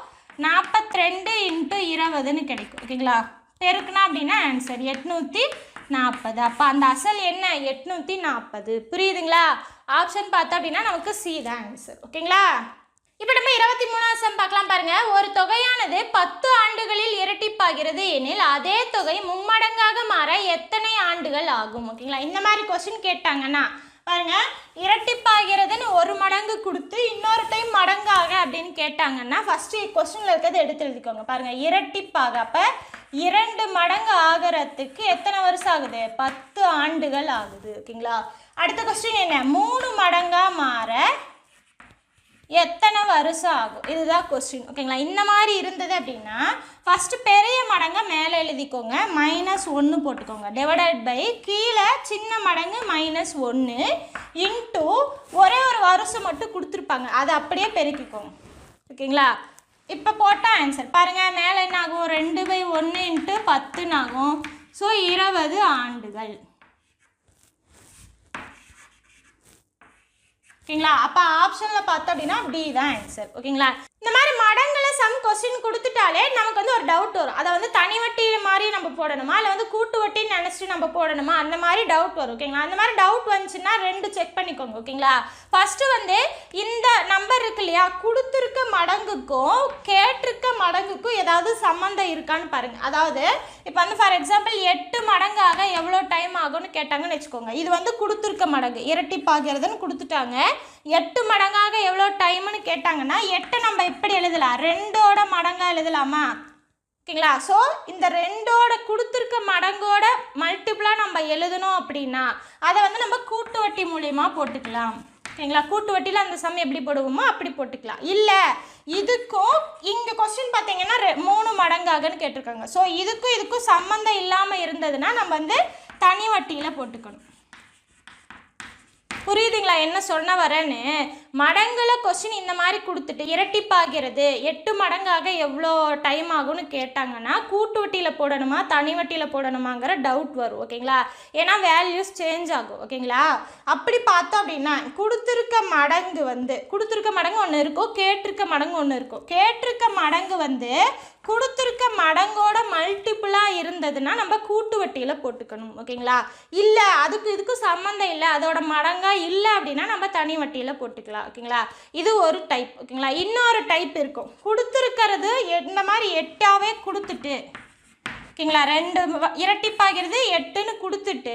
42 × 20ன்னு கிடைக்கும் ஓகேங்களா. பெருக்குனா அப்படின்னா ஆன்சர் 840. அப்போ அந்த அசல் என்ன 840. புரியுதுங்களா. ஆப்ஷன் பார்த்தோம் அப்படின்னா நமக்கு சி தான் ஆன்சர் ஓகேங்களா. இப்போ நம்ம 23வது சம் பார்க்கலாம் பாருங்க. ஒரு தொகையானது 10 ஆண்டுகளில் இரட்டிப்பாகிறது எனில் அதே தொகை மும்மடங்காக மாற எத்தனை ஆண்டுகள் ஆகும் ஓகேங்களா. இந்த மாதிரி கொஸ்டின் கேட்டாங்கன்னா பாருங்க இரட்டிப்பாகிறதுன்னு ஒரு மடங்கு கொடுத்து இன்னொரு டைம் மடங்காக அப்படின்னு கேட்டாங்கன்னா ஃபஸ்ட்டு கொஸ்டினில் இருக்கிறது எடுத்து எழுதிக்கோங்க. பாருங்கள் இரட்டிப்பாக அப்போ 2 மடங்கு ஆகிறதுக்கு எத்தனை வருஷம் ஆகுது 10 ஆண்டுகள் ஆகுது ஓகேங்களா. அடுத்த கொஸ்டின் என்ன 3 மடங்காக மாற எத்தனை வருஷம் ஆகும், இதுதான் கொஸ்டின். ஓகேங்களா? இந்த மாதிரி இருந்தது அப்படின்னா ஃபஸ்ட்டு பெரிய மடங்கை மேலே எழுதிக்கோங்க, -1 போட்டுக்கோங்க, டிவைடட் பை கீழே சின்ன மடங்கு -1 இன்ட்டு ஒரே ஒரு வருஷம் மட்டும் கொடுத்துருப்பாங்க, அதை அப்படியே பெருக்கிக்கோங்க. ஓகேங்களா? இப்போ போட்டால் ஆன்சர் பாருங்கள், மேலே என்ன ஆகும், 2/1 இன்ட்டு 10 ஆகும். ஸோ 20 ஆண்டுகள். ஓகேங்களா? அப்போ ஆப்ஷனில் பார்த்தோம் அப்படின்னா டி தான் ஆன்சர். ஓகேங்களா? இந்த மாதிரி மடங்களை சம் கொஸ்டின் கொடுத்துட்டாலே நமக்கு வந்து ஒரு டவுட் வரும், அதை வந்து தனி வட்டி மாதிரி நம்ம போடணுமா இல்லை வந்து கூட்டு வட்டின்னு நினச்சிட்டு நம்ம போடணுமா, அந்த மாதிரி டவுட் வரும். ஓகேங்களா? அந்த மாதிரி டவுட் வந்துச்சுன்னா 2 செக் பண்ணிக்கோங்க. ஓகேங்களா? ஃபஸ்ட்டு வந்து இந்த நம்பர் இருக்கு இல்லையா, கொடுத்துருக்க மடங்குக்கும் கேட்டிருக்க மடங்குக்கும் ஏதாவது சம்மந்தம் இருக்கான்னு பாருங்கள். அதாவது இப்போ வந்து ஃபார் எக்ஸாம்பிள் 8 மடங்காக எவ்வளோ டைம் ஆகும்னு கேட்டாங்கன்னு வச்சுக்கோங்க. இது வந்து கொடுத்துருக்க மடங்கு இரட்டிப்பாகிறதுன்னு கொடுத்துட்டாங்க. 8 மடங்காக எவ்வளோ டைம்னு கேட்டாங்கன்னா 8 நம்ம எப்படி எழுதலாம், 2ஓட மடங்காக எழுதலாமா? ஓகேங்களா? ஸோ இந்த 2ஓட கொடுத்துருக்க மடங்கோட மல்டிப்ளாக நம்ம எழுதணும் அப்படின்னா அதை வந்து நம்ம கூட்டு வட்டி மூலியமா போட்டுக்கலாம். ஓகேங்களா? கூட்டு வட்டியில் அந்த சம் எப்படி போடுவோமோ அப்படி போட்டுக்கலாம். இல்லை இதுக்கும் இங்கே கொஸ்டின் பார்த்தீங்கன்னா 3 மடங்காகன்னு கேட்டிருக்காங்க. ஸோ இதுக்கும் சம்மந்தம் இல்லாமல் இருந்ததுன்னா நம்ம வந்து தனி வட்டியில் போட்டுக்கணும். புரியுதுங்களா என்ன சொன்ன வரேன்னு? மடங்குல கொஸ்டின் இந்த மாதிரி கொடுத்துட்டு இரட்டிப்பாகிறது 8 மடங்காக எவ்வளோ டைம் ஆகும்னு கேட்டாங்கன்னா கூட்டு வட்டியில் போடணுமா தனி வட்டியில் போடணுமாங்கிற டவுட் வரும். ஓகேங்களா? ஏன்னா வேல்யூஸ் சேஞ்ச் ஆகும். ஓகேங்களா? அப்படி பார்த்தோம் அப்படின்னா கொடுத்துருக்க மடங்கு ஒன்று இருக்கும், கேட்டிருக்க மடங்கு ஒன்று இருக்கும். கேட்டிருக்க மடங்கு வந்து கொடுத்துருக்க மடங்கோட மல்டிப்புளாக இருந்ததுன்னா நம்ம கூட்டு வட்டியில் போட்டுக்கணும். ஓகேங்களா? இல்லை இதுக்கும் சம்மந்தம் இல்லை, அதோட மடங்கா இல்லை அப்படின்னா நம்ம தனி வட்டியில் போட்டுக்கலாம். ஓகேங்களா? இது ஒரு டைப். ஓகேங்களா? இன்னொரு டைப் இருக்கும், கொடுத்துருக்கிறது இந்த மாதிரி 8ஆவே கொடுத்துட்டு, ஓகேங்களா, 2 இரட்டிப்பாகிறது 8ன்னு கொடுத்துட்டு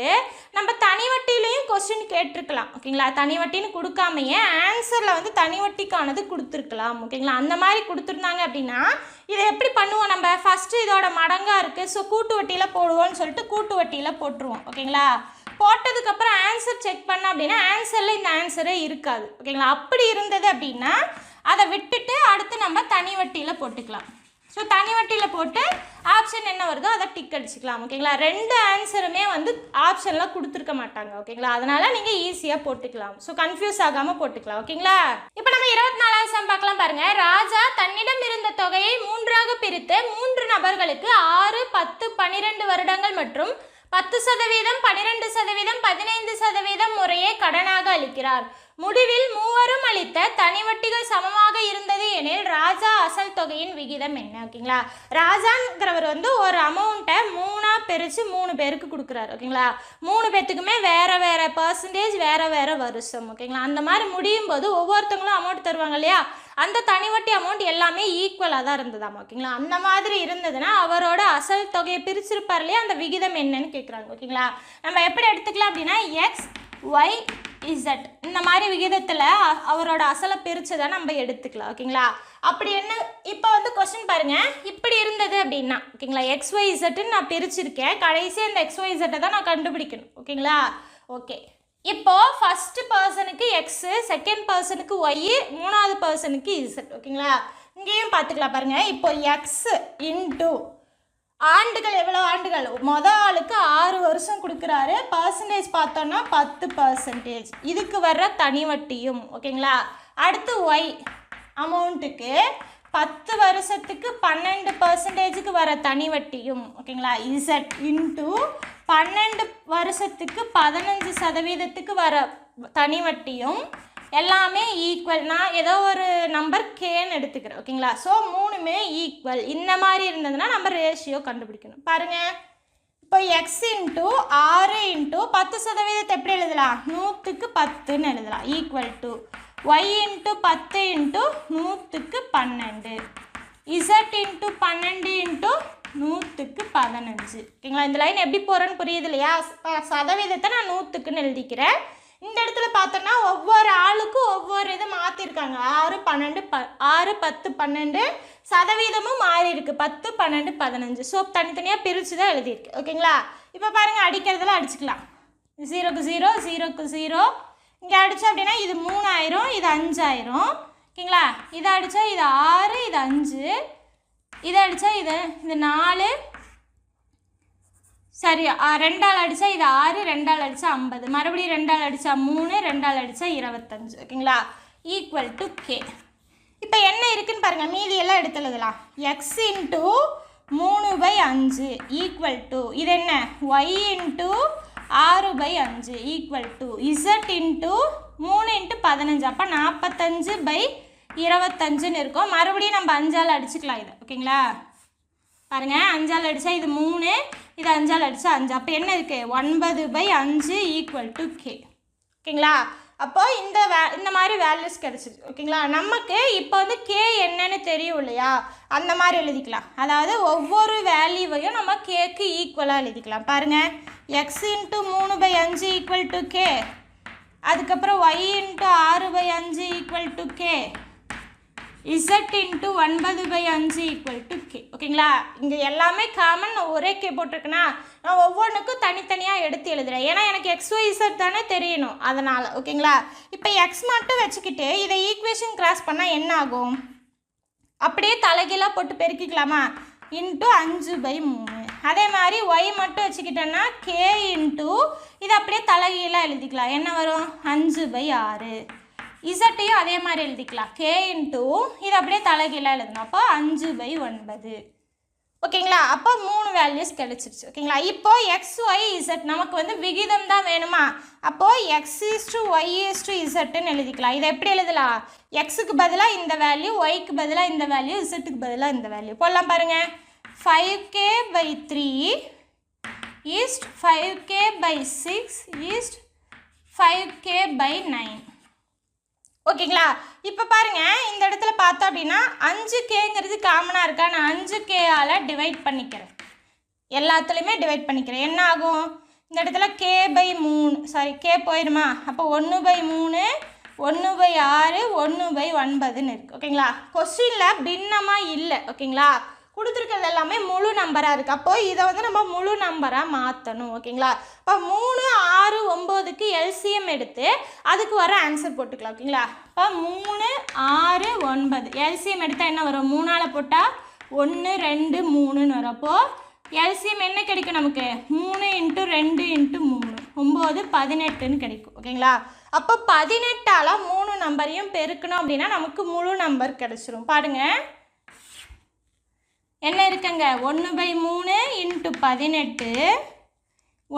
நம்ம தனி வட்டியிலையும் கொஸ்டின் கேட்டிருக்கலாம். ஓகேங்களா? தனி வட்டின்னு கொடுக்காமையே ஆன்சரில் வந்து தனி வட்டிக்கானது கொடுத்துருக்கலாம். ஓகேங்களா? அந்த மாதிரி கொடுத்துருந்தாங்க அப்படின்னா இதை எப்படி பண்ணுவோம், நம்ம ஃபஸ்ட்டு இதோட மடங்காக இருக்குது ஸோ கூட்டு வட்டியில் போடுவோம்னு சொல்லிட்டு கூட்டு வட்டியில் போட்டுருவோம். ஓகேங்களா? போட்டதுக்கப்புறம் ஆன்சர் செக் பண்ண அப்படின்னா ஆன்சரில் இந்த ஆன்சரே இருக்காது. ஓகேங்களா? அப்படி இருந்தது அப்படின்னா அதை விட்டுட்டு அடுத்து நம்ம தனி வட்டியில் போட்டுக்கலாம். ஸோ தனி வட்டியில் போட்டு ஆப்ஷன் என்ன வருதோ அதை டிக் அடிச்சுக்கலாம். ஓகேங்களா? 2 ஆன்சருமே வந்து ஆப்ஷனில் கொடுத்துருக்க மாட்டாங்க. ஓகேங்களா? அதனால் நீங்கள் ஈஸியாக போட்டுக்கலாம். ஸோ கன்ஃபியூஸ் ஆகாமல் போட்டுக்கலாம். ஓகேங்களா? இப்போ நம்ம 24வது சம் பார்க்கலாம். பாருங்கள், ராஜா தன்னிடம் இருந்த தொகையை 3ஆக பிரித்து 3 நபர்களுக்கு 6, 10, 12 வருடங்கள் மற்றும் 10%, 12%, 15% முறையே கடனாக அளிக்கிறார். முடிவில் மூவரும் அளித்த தனி வட்டிகள் சமமாக இருந்தது எனில் ராஜா அசல் தொகையின் விகிதம் என்ன? ஓகேங்களா? ராஜாங்கிறவர் வந்து ஒரு அமௌண்ட்டை 3ஆக பிரித்து 3 பேருக்கு கொடுக்குறாரு. ஓகேங்களா? 3 பேர்த்துக்குமே வேறு வேறு பர்சன்டேஜ் வேறு வருஷம். ஓகேங்களா? அந்த மாதிரி முடியும் போது ஒவ்வொருத்தவங்களும் அமௌண்ட் தருவாங்க இல்லையா, அந்த தனி வட்டி அமௌண்ட் எல்லாமே ஈக்குவலாக தான் இருந்ததாமா. ஓகேங்களா? அந்த மாதிரி இருந்ததுன்னா அவரோட அசல் தொகையை பிரிச்சிருப்பார் இல்லையா, அந்த விகிதம் என்னன்னு கேட்குறாங்க. ஓகேங்களா? நம்ம எப்படி எடுத்துக்கலாம் அப்படின்னா XYZ இந்த மாதிரி விகிதத்தில் அவரோட அசலை பிரித்து தான் நம்ம எடுத்துக்கலாம். ஓகேங்களா? அப்படி என்ன இப்போ வந்து கொஸ்டின் பாருங்கள், இப்படி இருந்தது அப்படின்னா ஓகேங்களா, XYZன்னு நான் பிரிச்சிருக்கேன், கடைசியாக இந்த XYZ தான் நான் கண்டுபிடிக்கணும். ஓகேங்களா? ஓகே, இப்போது ஃபஸ்ட்டு பர்சனுக்கு எக்ஸு, செகண்ட் பர்சனுக்கு ஒய், 3ஆவது பர்சனுக்கு இசட். ஓகேங்களா? இங்கேயும் பார்த்துக்கலாம் பாருங்கள். இப்போ எக்ஸ் இன்ட்டு ஆண்டுகள் எவ்வளோ ஆண்டுகள், மொதல் ஆளுக்கு 6 வருஷம் கொடுக்குறாரு, பர்சன்டேஜ் பார்த்தோன்னா 10%, இதுக்கு வர்ற தனி வட்டியும். ஓகேங்களா? அடுத்து ஒய் அமௌண்ட்டுக்கு 10 வருஷத்துக்கு 12%க்கு வர தனி வட்டியும். ஓகேங்களா? இசட் இன்ட்டு 12 வருஷத்துக்கு 15%க்கு வர தனி வட்டியும் எல்லாமே ஈக்குவல். நான் ஏதோ ஒரு நம்பர் கேன்னு எடுத்துக்கிறேன். ஓகேங்களா? ஸோ 3மே ஈக்குவல். இந்த மாதிரி இருந்ததுன்னா நம்ம ரேஷியோ கண்டுபிடிக்கணும். பாருங்கள், இப்போ எக்ஸ் இன்ட்டு 6 இன்ட்டு 10% எப்படி எழுதலாம், 100க்கு 10ன்னு எழுதலாம், equal to y into 10 into 100க்கு 12, இசட் இன்ட்டு 12 இன்ட்டு 100க்கு 15. ஓகேங்களா? இந்த லைன் எப்படி போகிறேன்னு புரியுது இல்லையா? சதவீதத்தை நான் 100க்குன்னு எழுதிக்கிறேன். இந்த இடத்துல பார்த்தோன்னா ஒவ்வொரு ஆளுக்கும் ஒவ்வொரு இது மாற்றிருக்காங்க. 6, 10, 12 சதவீதமும் மாறி இருக்கு, 10, 12, 15. ஸோ தனித்தனியாக பிரித்து தான் எழுதியிருக்கு. ஓகேங்களா? இப்போ பாருங்கள், அடிக்கிறதுல அடிச்சுக்கலாம். 0க்கு 0, 0க்கு 0. இங்கே அடித்தோம் அப்படின்னா இது 3000, இது 5000. ஓகேங்களா? இதை அடித்தா இது 6, இது 5, இதை அடித்தா இது 4, சரி 2ஆல் அடித்தா இது 6, 2ஆல் அடித்தா 50, மறுபடியும் 2ஆல் அடித்தா 3, 2ஆல் அடித்தா 25. ஓகேங்களா? Equal to K. இப்போ என்ன இருக்குன்னு பாருங்கள், மீதி எல்லாம் எடுத்து எழுதலாம். எக்ஸ் இன்ட்டு 3/5 ஈக்குவல் டு இது என்ன y into 6/5 equal to z into 3 × 15, அப்போ 45/25 இருக்கும். மறுபடியும் நம்ம 5ஆல் அடிச்சுக்கலாம் இது. ஓகேங்களா? பாருங்கள், 5ஆல் அடித்தா இது 3, இது 5ஆல் அடித்தா 5, அப்போ என்ன இருக்குது 9/5 ஈக்குவல் டு கே. ஓகேங்களா? அப்போ இந்த மாதிரி வேல்யூஸ் கிடச்சிருக்கு. ஓகேங்களா? நமக்கு இப்போ வந்து கே என்னன்னு தெரியும் இல்லையா, அந்த மாதிரி எழுதிக்கலாம். அதாவது ஒவ்வொரு வேல்யூவையும் நம்ம கேக்கு ஈக்குவலாக எழுதிக்கலாம். பாருங்கள், x into 3/5 equal to k, அதுக்கப்புறம் y into 6/5 equal to k, z into 9/5 equal to k. ஓகேங்களா? இங்கே எல்லாமே காமன், நான் ஒரே கே போட்டிருக்கேன்னா நான் ஒவ்வொன்றுக்கும் தனித்தனியாக எடுத்து எழுதுகிறேன். ஏன்னா எனக்கு எக்ஸ் ஒய் இசட் தானே தெரியணும், அதனால். ஓகேங்களா? இப்போ எக்ஸ் மட்டும் வச்சுக்கிட்டு இதை ஈக்குவேஷன் கிராஸ் பண்ணால் என்ன ஆகும், அப்படியே தலைகீழாக போட்டு பெருக்கிக்கலாமா, இன்ட்டு 5/3. அதே மாதிரி ஒய் மட்டும் வச்சுக்கிட்டோன்னா கே இன்ட்டு இதை அப்படியே தலைகீழாக எழுதிக்கலாம். என்ன வரும் 5/6. இசட்டையும் அதே மாதிரி எழுதிக்கலாம், கே இன்ட்டு இது அப்படியே தலைகீழாக எழுதணும், அப்போ 5/9. ஓகேங்களா? அப்போ 3 வேல்யூஸ் கிடச்சிருச்சு. ஓகேங்களா? இப்போது எக்ஸ் ஒய் இசட் நமக்கு வந்து விகிதம் தான் வேணுமா, அப்போது x/y/zன்னு எழுதிக்கலாம். இதை எப்படி எழுதலாம், எக்ஸுக்கு பதிலாக இந்த வேல்யூ, ஒய்க்கு பதிலாக இந்த வேல்யூ, இசட்டுக்கு பதிலாக இந்த வேல்யூ போடலாம். பாருங்கள், 5k/3 east 5k/6 east 5k/9. ஓகேங்களா? இப்போ பாருங்கள், இந்த இடத்துல பார்த்தோம் அப்படின்னா 5kங்கிறது காமனாக இருக்கா, நான் 5kஆல் டிவைட் பண்ணிக்கிறேன், எல்லாத்துலேயுமே டிவைட் பண்ணிக்கிறேன். என்ன ஆகும், இந்த இடத்துல k/3, சாரி k போயிடுமா, அப்போ 1/3, 1/6, 1/9ன்னு இருக்குது. ஓகேங்களா? கொஸ்டினில் பின்னமாக இல்லை. ஓகேங்களா? கொடுத்துருக்கிறது எல்லாமே முழு நம்பராக இருக்குது. அப்போது இதை வந்து நம்ம முழு நம்பராக மாற்றணும். ஓகேங்களா? இப்போ 3, 6, 9க்கு எல்சிஎம் எடுத்து அதுக்கு வர ஆன்சர் போட்டுக்கலாம். ஓகேங்களா? இப்போ 3, 6, 9 எல்சிஎம் எடுத்தால் என்ன வரும், 3ஆல் போட்டால் 1, 2, 3ன்னு வரும். அப்போது எல்சிஎம் என்ன கிடைக்கும் நமக்கு, 3 × 2 × 3 9, 18ன்னு கிடைக்கும். ஓகேங்களா? அப்போ 18ஆல் 3 நம்பரையும் பெருக்கணும் அப்படின்னா நமக்கு முழு நம்பர் கிடச்சிரும். பாருங்கள், என்ன இருக்குங்க, 1/3 × 18, 1/6 ×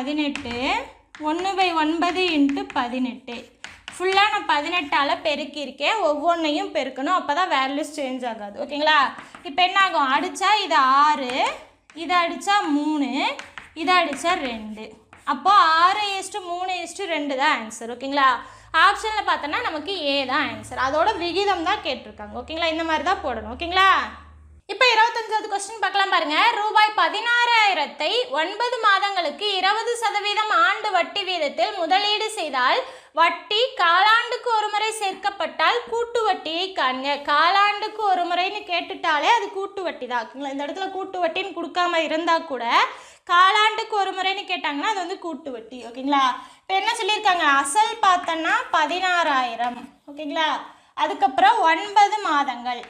18, 1/9 × 18. ஃபுல்லாக நான் 18ஆல் பெருக்கியிருக்கேன். ஒவ்வொன்றையும் பெருக்கணும், அப்போ தான் வேல்யூஸ் சேஞ்ச் ஆகாது. ஓகேங்களா? இப்போ என்ன ஆகும், அடித்தா இது 6, இதை அடித்தா 3, இதை அடித்தா 2. அப்போது 6:3:2 தான் ஆன்சர். ஓகேங்களா? ஆப்ஷனில் பார்த்தோன்னா நமக்கு ஏ தான் ஆன்சர், அதோட விகிதம் தான் கேட்டிருக்காங்க. ஓகேங்களா? இந்த மாதிரி தான் போடணும். ஓகேங்களா? இப்போ 25வது கொஸ்டின் பார்க்கலாம். பாருங்கள், ரூபாய் 16,000ஐ 9 மாதங்களுக்கு 20% ஆண்டு வட்டி வீதத்தில் முதலீடு செய்தால் வட்டி காலாண்டுக்கு ஒரு முறை சேர்க்கப்பட்டால் கூட்டு வட்டியை காண்க. காலாண்டுக்கு ஒரு முறைன்னு கேட்டுட்டாலே அது கூட்டு வட்டி தான். ஓகேங்களா? இந்த இடத்துல கூட்டு வட்டின்னு கொடுக்காம இருந்தால் கூட காலாண்டுக்கு ஒரு முறைன்னு கேட்டாங்கன்னா அது வந்து கூட்டு வட்டி. ஓகேங்களா? இப்போ என்ன சொல்லியிருக்காங்க, அசல் பார்த்தோன்னா 16,000. ஓகேங்களா? அதுக்கப்புறம் 9 மாதங்கள்,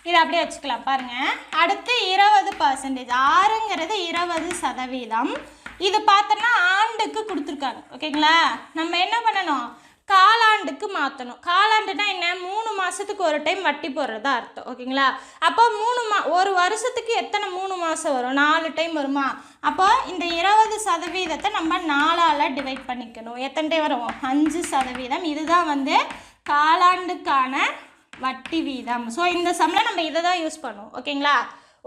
இதை அப்படியே வச்சுக்கலாம். பாருங்கள், அடுத்து 20%, 6ங்கிறது 20%. இது பார்த்தோன்னா ஆண்டுக்கு கொடுத்துருக்காங்க. ஓகேங்களா? நம்ம என்ன பண்ணணும், காலாண்டுக்கு மாற்றணும். காலாண்டுனா என்ன, 3 மாதத்துக்கு ஒரு டைம் வட்டி போடுறதா அர்த்தம். ஓகேங்களா? அப்போ ஒரு வருஷத்துக்கு எத்தனை 3 மாதம் வரும், 4 டைம் வருமா. அப்போ இந்த 20% நம்ம 4ஆல் டிவைட் பண்ணிக்கணும். எத்தனை டைம் வரும், 5%. இதுதான் வந்து காலாண்டுக்கான வட்டி வீதம். ஸோ இந்த சம்மில் நம்ம இதை தான் யூஸ் பண்ணுவோம். ஓகேங்களா?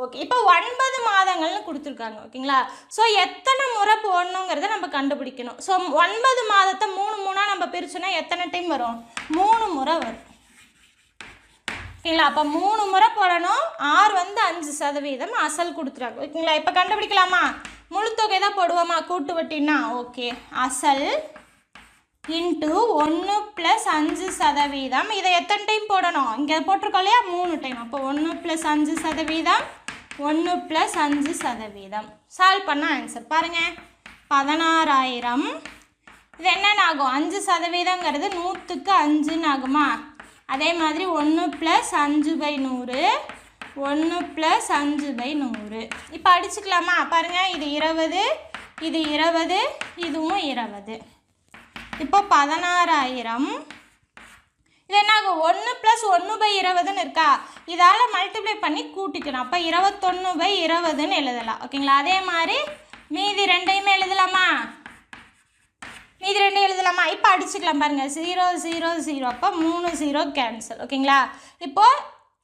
ஓகே, இப்போ 9 மாதங்கள்னு கொடுத்துருக்காங்க. ஓகேங்களா? ஸோ எத்தனை முறை போடணுங்கிறத நம்ம கண்டுபிடிக்கணும். ஸோ 9 மாதத்தை 3 நம்ம பிரிச்சோன்னா எத்தனை டைம் வரும், 3 முறை வரும். ஓகேங்களா? அப்போ 3 முறை போடணும். ஆர் வந்து 5% அசல் கொடுத்துருக்காங்க. ஓகேங்களா? இப்போ கண்டுபிடிக்கலாமா, முழு தொகை தான் போடுவோமா கூட்டு வட்டின்னா. ஓகே, அசல் இன்ட்டு 1 + 5%. இதை எத்தனை டைம் போடணும், இங்கே போட்டிருக்கோம் இல்லையா, 3 டைம். அப்போ 1 + 5%, 1 + 5%. சால்வ் பண்ண ஆன்சர் பாருங்கள், 16,000 இது என்னென்ன ஆகும் 5%ங்கிறது 100க்கு 5ன்னு ஆகுமா? அதே மாதிரி 1 + 5/100 1 + 5/100. இப்போ அடிச்சுக்கலாமா? பாருங்கள், இது 20 இது 20 இதுவும் 20. இப்போ 16,000. இது என்னாகும் 1 + 1/20ன்னு இருக்கா? இதால் மல்டிப்ளை பண்ணி கூட்டிக்கணும். அப்போ 21/20ன்னு எழுதலாம். ஓகேங்களா? அதே மாதிரி மீதி ரெண்டையுமே எழுதலாமா? மீதி ரெண்டையும் எழுதலாமா? இப்போ அடிச்சுக்கலாம் பாருங்கள், 0 0 0. அப்போ 3 0 கேன்சல். ஓகேங்களா? இப்போது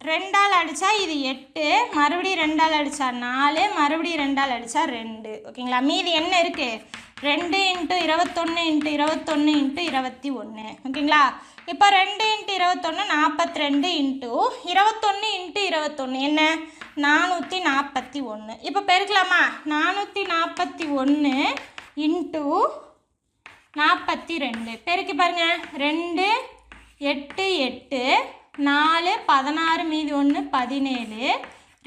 2ஆல் அடித்தா இது 8, மறுபடியும் 2ஆல் அடித்தா 4, மறுபடியும் 2ஆல் அடித்தா 2. ஓகேங்களா? மீதி என்ன இருக்குது? 2 × 21 × 21 × 21. ஓகேங்களா? இப்போ 2 × 21 42 × 21 × 21 என்ன? 441. இப்போ பெருக்கலாமா? 441 × 42 பெருக்கி பாருங்கள். 2 8 8 4 16 மீதி 1 17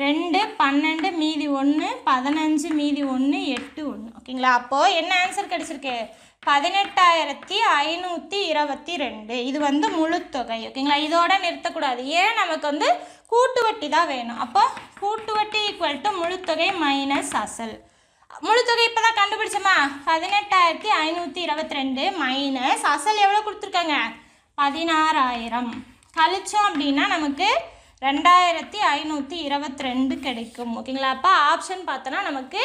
2 12 மீதி 1 15 மீதி 1 8 1. ஓகேங்களா? அப்போது என்ன ஆன்சர் கிடச்சிருக்கு? 18,522. இது வந்து முழுத்தொகை. ஓகேங்களா? இதோட நிறுத்தக்கூடாது. ஏன்? நமக்கு கூட்டு வட்டி தான் வேணும். அப்போ கூட்டு வட்டி = முழுத்தொகை மைனஸ் அசல். முழுத்தொகை இப்போ தான் கண்டுபிடிச்சோமா? 18,522 மைனஸ் அசல் எவ்வளோ கொடுத்துருக்காங்க? 16,000. கழிச்சோம் அப்படின்னா நமக்கு 2,522 கிடைக்கும். ஓகேங்களா? அப்போ ஆப்ஷன் பார்த்தோன்னா நமக்கு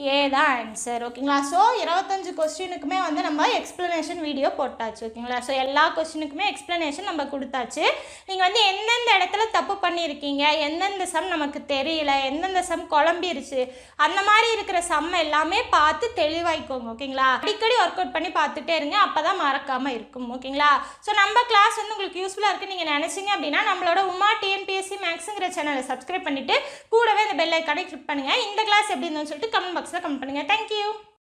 ஏ தான் ஆன்சர். ஓகேங்களா? ஸோ 25 கொஸ்டினுக்குமே நம்ம எக்ஸ்ப்ளனேஷன் வீடியோ போட்டாச்சு. ஓகேங்களா? ஸோ எல்லா கொஸ்டினுக்குமே எக்ஸ்ப்ளனேஷன் நம்ம கொடுத்தாச்சு. நீங்கள் எந்தெந்த இடத்துல தப்பு பண்ணியிருக்கீங்க, எந்தெந்த சம் நமக்கு தெரியல, எந்தெந்த சம் குழம்பிருச்சு, அந்த மாதிரி இருக்கிற சம் எல்லாமே பார்த்து தெளிவாய்க்கோங்க. ஓகேங்களா? அடிக்கடி ஒர்க் அவுட் பண்ணி பார்த்துட்டே இருங்க. அப்போ தான் மறக்காமல் இருக்கும். ஓகேங்களா? ஸோ நம்ம கிளாஸ் உங்களுக்கு யூஸ்ஃபுல்லாக இருக்குன்னு நீங்கள் நினச்சிங்க அப்படின்னா நம்மளோட உமா டிஎன்பிஎஸ்சி மேக்ஸுங்கிற சேனலை சப்ஸ்கிரைப் பண்ணிவிட்டு கூடவே இந்த பெல் ஐக்கானை கிளிக் பண்ணுங்கள். இந்த கிளாஸ் எப்படி இருந்துன்னு சொல்லிட்டு கமெண்ட் பாக்ஸில் கமெண்ட் பண்ணுங்கள். தேங்க்யூ.